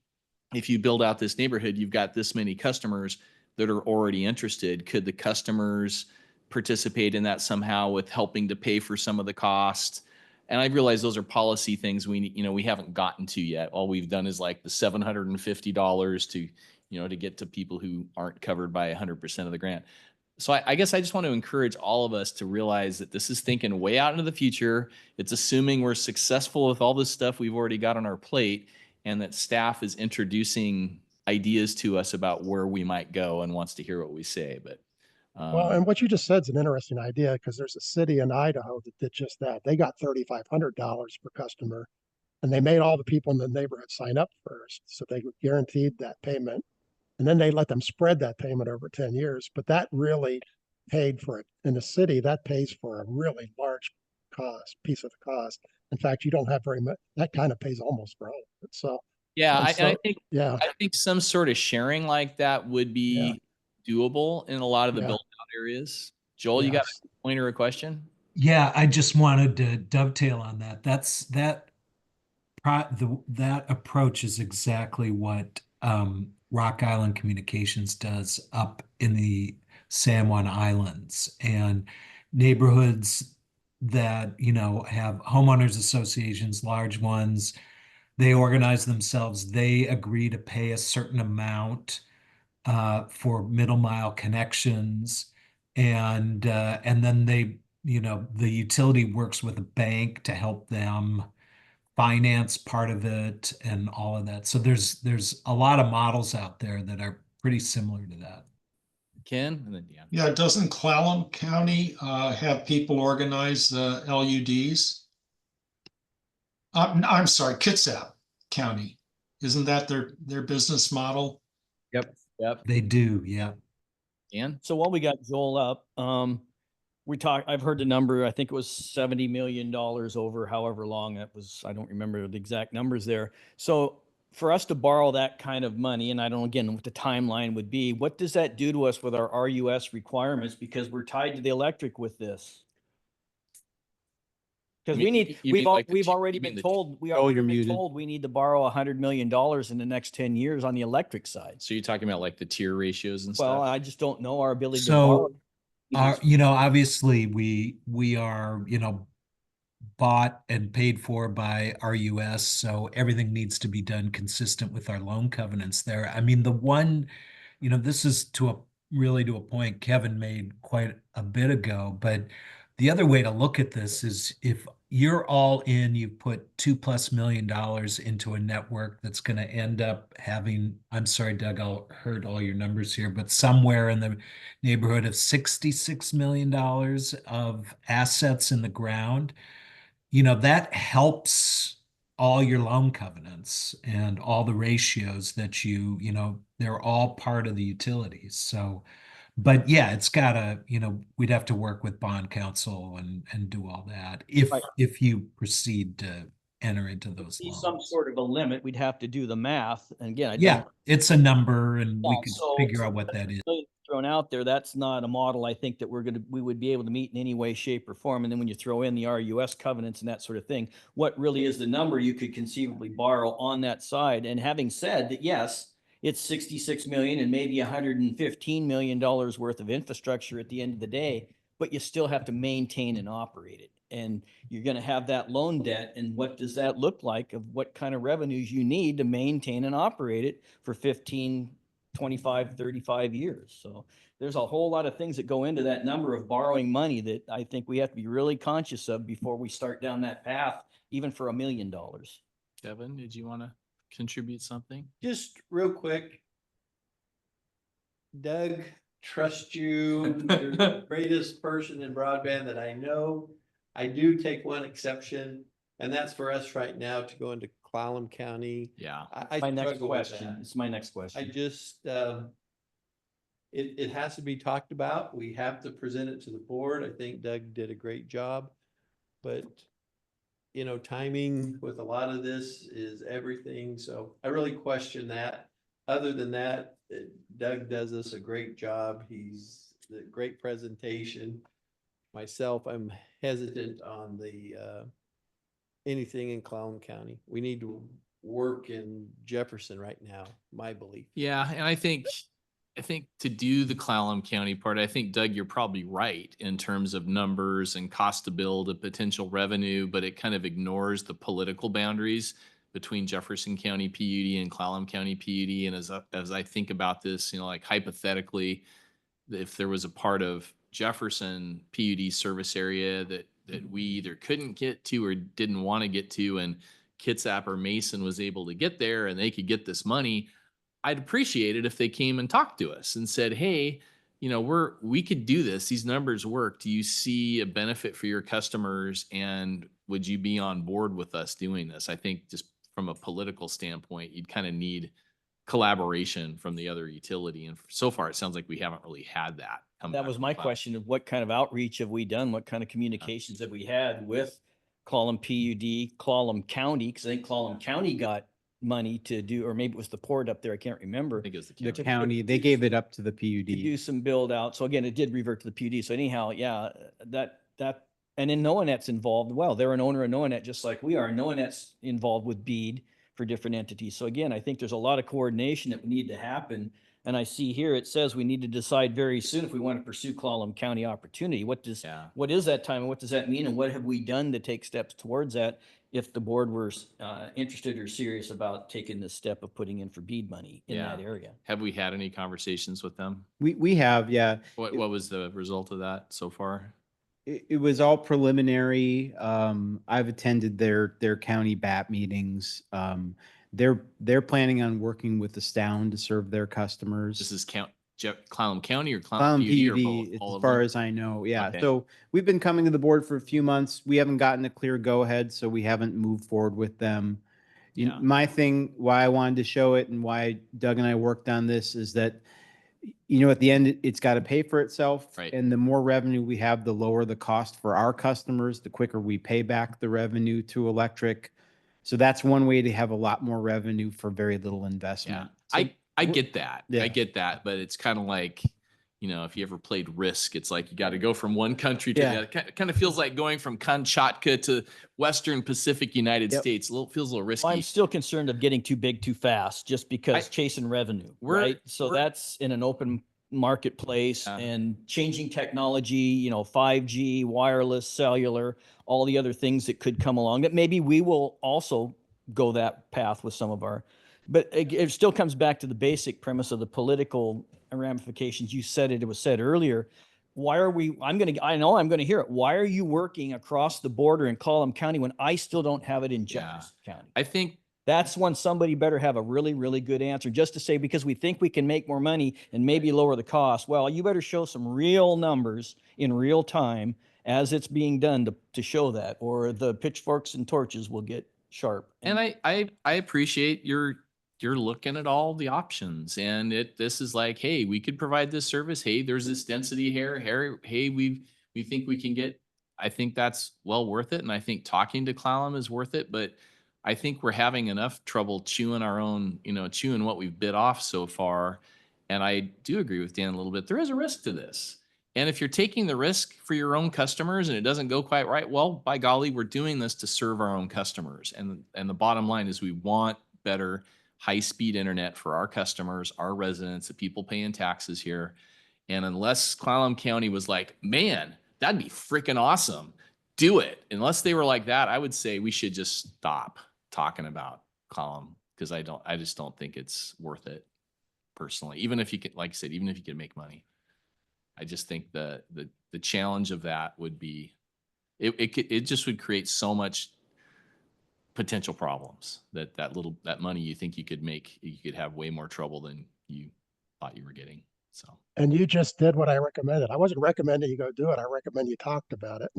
if you build out this neighborhood, you've got this many customers that are already interested. Could the customers participate in that somehow with helping to pay for some of the cost? And I realize those are policy things we haven't gotten to yet. All we've done is like the $750 to get to people who aren't covered by 100% of the grant. So I guess I just want to encourage all of us to realize that this is thinking way out into the future. It's assuming we're successful with all this stuff we've already got on our plate, and that staff is introducing ideas to us about where we might go and wants to hear what we say. But Well, and what you just said is an interesting idea because there's a city in Idaho that did just that. They got $3,500 per customer, and they made all the people in the neighborhood sign up first. So they were guaranteed that payment. And then they let them spread that payment over 10 years. But that really paid for it. In the city, that pays for a really large piece of the cost. In fact, you don't have very much, that kind of pays almost for all of it. So, yeah, and I so, think yeah, I think some sort of sharing like that would be doable in a lot of the Yeah. built out areas. Joel, you got yes. a point or a question? Yeah, I just wanted to dovetail on that. That approach is exactly what Rock Island Communications does up in the San Juan Islands, and neighborhoods that have homeowners associations, large ones. They organize themselves. They agree to pay a certain amount for middle mile connections, and then the utility works with a bank to help them finance part of it and all of that. So there's a lot of models out there that are pretty similar to that. Ken, and then Dan. Yeah, doesn't Clallam County have people organize the LUDs? I'm sorry, Kitsap County. Isn't that their business model? Yep. They do, yeah. Dan? So while we got Joel up, I've heard the number, I think it was $70 million over however long it was. I don't remember the exact numbers there. So for us to borrow that kind of money, and I don't, again, what the timeline would be, what does that do to us with our RUS requirements? Because we're tied to the electric with this. Because You mean we've like the already you mean been the- told, Oh, you're muted. we need to borrow $100 million in the next 10 years on the electric side. So you're talking about like the tier ratios and Well, stuff? I just don't know our ability to So, borrow. obviously we are, bought and paid for by RUS, so everything needs to be done consistent with our loan covenants there. I mean, the one, this is really to a point Kevin made quite a bit ago, but the other way to look at this is if you're all in, you put $2+ million into a network that's going to end up having, I'm sorry, Doug, I'll hurt all your numbers here, but somewhere in the neighborhood of $66 million of assets in the ground. That helps all your loan covenants and all the ratios that they're all part of the utilities. So, but yeah, it's gotta, we'd have to work with bond counsel and do all that Right. if you proceed to enter into those Be some loans. sort of a limit, we'd have to do the math. And again, I Yeah, don't. it's a number and we Yeah, could so- figure out what that is. Thrown out there, that's not a model I think that we would be able to meet in any way, shape, or form. And then when you throw in the RUS covenants and that sort of thing, what really is the number you could conceivably borrow on that side? And having said that, yes, it's 66 million and maybe $115 million worth of infrastructure at the end of the day, but you still have to maintain and operate it. And you're going to have that loan debt. And what does that look like of what kind of revenues you need to maintain and operate it for 15 25, 35 years. So there's a whole lot of things that go into that number of borrowing money that I think we have to be really conscious of before we start down that path, even for $1 million. Kevin, did you want to contribute something? Just real quick. Doug, trust you. You're the greatest person in broadband that I know. I do take one exception, and that's for us right now to go into Clallam County. Yeah. I My next struggle with question, that. it's my next I question. just, it has to be talked about. We have to present it to the board. I think Doug did a great job. But, you know, timing with a lot of this is everything. So I really question that. Other than that, Doug does us a great job. He's a great presentation. Myself, I'm hesitant on the, anything in Clallam County. We need to work in Jefferson right now, my belief. Yeah, and I think to do the Clallam County part, I think Doug, you're probably right in terms of numbers and cost to build and potential revenue, but it kind of ignores the political boundaries between Jefferson County PUD and Clallam County PUD. And as I think about this, you know, like hypothetically, if there was a part of Jefferson PUD service area that we either couldn't get to or didn't want to get to, and Kitsap or Mason was able to get there and they could get this money, I'd appreciate it if they came and talked to us and said, hey, you know, we could do this. These numbers work. Do you see a benefit for your customers? And would you be on board with us doing this? I think just from a political standpoint, you'd kind of need collaboration from the other utility. And so far, it sounds like we haven't really had that. That was my question of what kind of outreach have we done? What kind of communications have we had with Clallam PUD, Clallam County? Because I think Clallam County got money to do, or maybe it was the port up there. I can't remember. I think it was the The county. county, they gave it up to the To do PUD. some build out. So again, it did revert to the PUD. So anyhow, yeah, that, and then NOAANET's involved. Well, they're an owner of NOAANET just like we are. NOAANET's involved with BEAD for different entities. So again, I think there's a lot of coordination that would need to happen. And I see here, it says we need to decide very soon if we want to pursue Clallam County opportunity. What is that time and what does that mean? And what have we done to take steps towards that if the board were interested or serious about taking this step of putting in for BEAD money in that area? Have we had any conversations with them? We have, yeah. What was the result of that so far? It was all preliminary. I've attended their county BAT meetings. They're planning on working with the Astound to serve their customers. This is Clallam County or Clallam PUD or PUD, both? All as of far them? as I know, yeah. Okay. So we've been coming to the board for a few months. We haven't gotten a clear go-ahead, so we haven't moved forward with them. Yeah. My thing, why I wanted to show it and why Doug and I worked on this is that, you know, at the end, it's got to pay for itself. Right. And the more revenue we have, the lower the cost for our customers, the quicker we pay back the revenue to electric. So that's one way to have a lot more revenue for very little investment. Yeah, I get that. Yeah. I get that, but it's kind of like, you know, if you ever played Risk, it's like you got to go from one country to the other. It kind of feels like going from Kamchatka to Western Pacific United States. Feels a little risky. Well, I'm still concerned of getting too big too fast just because chasing revenue, right? So that's in an open marketplace and changing technology, you know, 5G, wireless, cellular, all the other things that could come along that maybe we will also go that path with some of our, but it still comes back to the basic premise of the political ramifications. You said it was said earlier. Why are we, I know I'm going to hear it. Why are you working across the border in Clallam County when I still don't have it in Jefferson County? I think that's when somebody better have a really, really good answer just to say, because we think we can make more money and maybe lower the cost. Well, you better show some real numbers in real time as it's being done to show that, or the pitchforks and torches will get sharp. And I appreciate you're looking at all the options, and this is like, hey, we could provide this service. Hey, there's this density here. Hey, we think we can get. I think that's well worth it, and I think talking to Clallam is worth it. But I think we're having enough trouble chewing our own, chewing what we've bit off so far. And I do agree with Dan a little bit. There is a risk to this. And if you're taking the risk for your own customers and it doesn't go quite right, well, by golly, we're doing this to serve our own customers. And the bottom line is we want better high-speed internet for our customers, our residents, the people paying taxes here. And unless Clallam County was like, man, that'd be freaking awesome, do it. Unless they were like that, I would say we should just stop talking about Clallam, because I just don't think it's worth it. personally, even if you could, like I said, even if you could make money. I just think the challenge of that would be, it just would create so much potential problems that money you think you could make, you could have way more trouble than you thought you were getting. So. And you just did what I recommended. I wasn't recommending you go do it. I recommend you talked about it.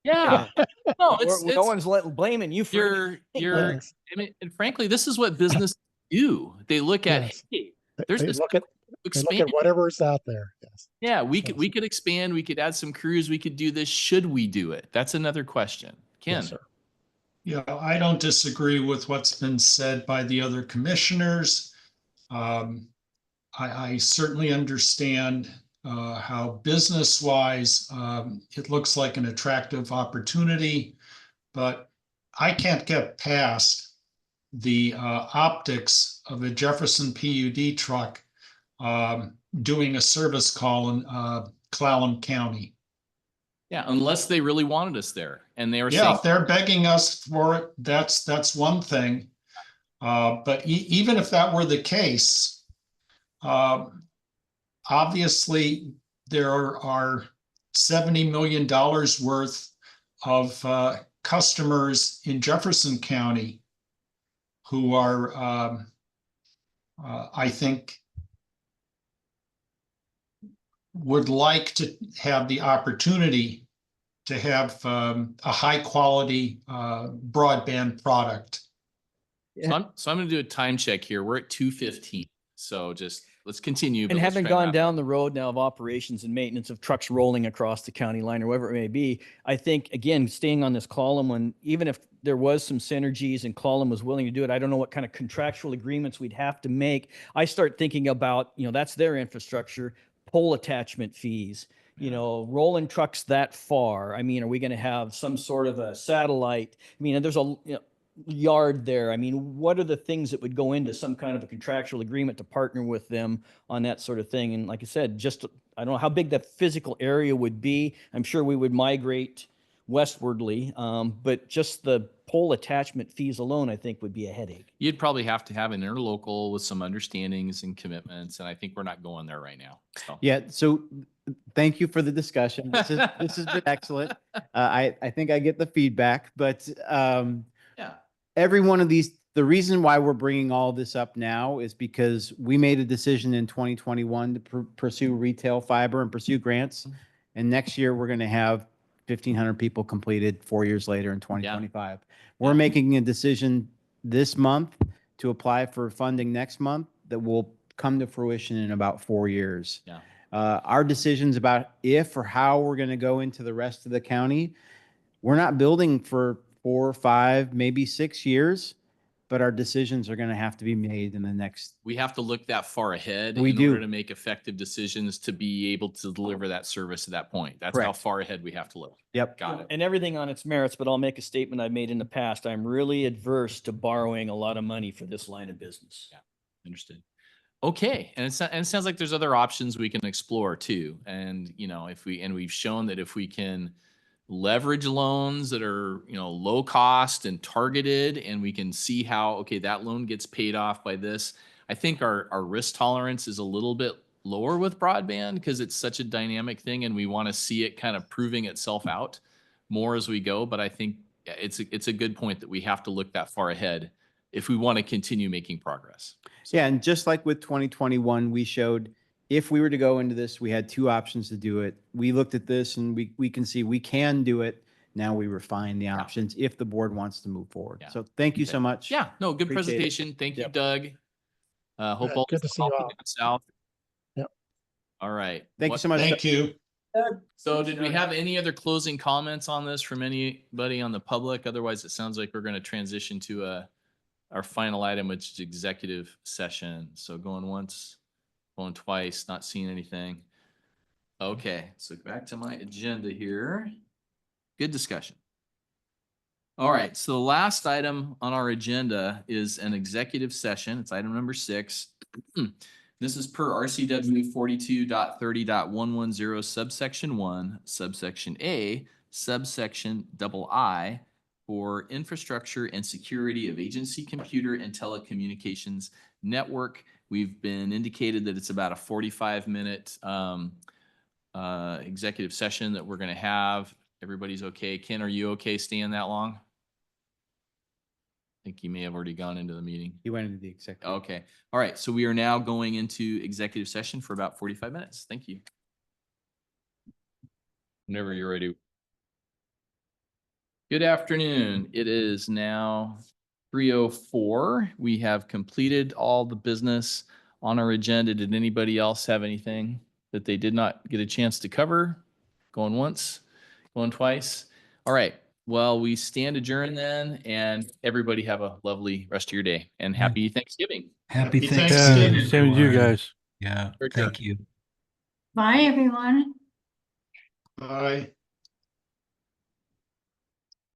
Yeah. No, No one's blaming you for it. you're, Yes. I mean, and frankly, this is what business do. They look at, Yes. hey, They- there's they this look at expand. whatever's out there. Yes. Yeah, we Yes. could expand, we could add some crews, we could do this. Should we do it? That's another question. Ken. Yes, sir. Yeah, I don't disagree with what's been said by the other commissioners. I certainly understand how business-wise it looks like an attractive opportunity, but I can't get past the optics of a Jefferson PUD truck doing a service call in Clallam County. Yeah, unless they really wanted us there and they were Yeah, saying, if they're begging us for it, that's one thing. But even if that were the case, obviously there are $70 million worth of customers in Jefferson County who are, I think, would like to have the opportunity to have a high quality broadband product. so I'm going to do a time check here. We're at 2:15. So just let's continue. but And let's having try and gone wrap down up. the road now of operations and maintenance of trucks rolling across the county line or whatever it may be, I think, again, staying on this Clallam one, even if there was some synergies and Clallam was willing to do it, I don't know what kind of contractual agreements we'd have to make. I start thinking about, that's their infrastructure, pole attachment fees, rolling trucks that far. I mean, are we going to have some sort of a satellite? I mean, there's a yard there. I mean, what are the things that would go into some kind of a contractual agreement to partner with them on that sort of thing? And like I said, I don't know how big that physical area would be. I'm sure we would migrate westwardly, but just the pole attachment fees alone, I think, would be a headache. You'd probably have to have an interlocal with some understandings and commitments. And I think we're not going there right now. So. Yeah, so thank you for the discussion. This has been excellent. I think I get the feedback, but Yeah. every one of these, the reason why we're bringing all this up now is because we made a decision in 2021 to pursue retail fiber and pursue grants. And next year, we're going to have 1,500 people completed 4 years later in 2025. We're making a decision this month to apply for funding next month that will come to fruition in about 4 years. Yeah. Our decisions about if or how we're going to go into the rest of the county, we're not building for 4 or 5, maybe 6 years, but our decisions are going to have to be made in the next. We have to look that far ahead We in do. order to make effective decisions to be able to deliver that service at that point. That's how Correct. far ahead we have to look. Yep. Got it. And everything on its merits, but I'll make a statement I've made in the past. I'm really adverse to borrowing a lot of money for this line of business. Yeah. Understood. Okay. And it sounds like there's other options we can explore too. And, we've shown that if we can leverage loans that are, low cost and targeted, and we can see how, okay, that loan gets paid off by this. I think our risk tolerance is a little bit lower with broadband because it's such a dynamic thing and we want to see it kind of proving itself out more as we go. But I think it's a good point that we have to look that far ahead if we want to continue making progress. So. Yeah, and just like with 2021, we showed if we were to go into this, we had 2 options to do it. We looked at this and we can see we can do it. Now we refine the options if the board wants to move forward. Yeah. So thank you so much. Yeah, no, good Appreciate it. presentation. Thank you, Yep. Doug. Hope all Good to see you all. South. Yep. All right. Thank you so much. Thank you. So did we have any other closing comments on this from anybody on the public? Otherwise, it sounds like we're going to transition to our final item, which is executive session. So going once, going twice, not seeing anything. Okay, so back to my agenda here. Good discussion. All right, so the last item on our agenda is an executive session. It's item number 6. This is per RCW 42.30.110 subsection 1, subsection A, subsection II for infrastructure and security of agency computer and telecommunications network We've been indicated that it's about a 45-minute executive session that we're going to have. Everybody's okay. Ken, are you okay staying that long? I think you may have already gone into the meeting. He went into the executive. Okay. All right. So we are now going into executive session for about 45 minutes. Thank you. Whenever you're ready. Good afternoon. It is now 3:04. We have completed all the business on our agenda. Did anybody else have anything that they did not get a chance to cover? Going once, going twice? All right. Well, we stand adjourned then, and everybody have a lovely rest of your day and happy Thanksgiving. Happy Happy Thanksgiving. Thanksgiving. Same to you everyone. guys. Yeah, Sure. thank you. Bye, everyone. Bye.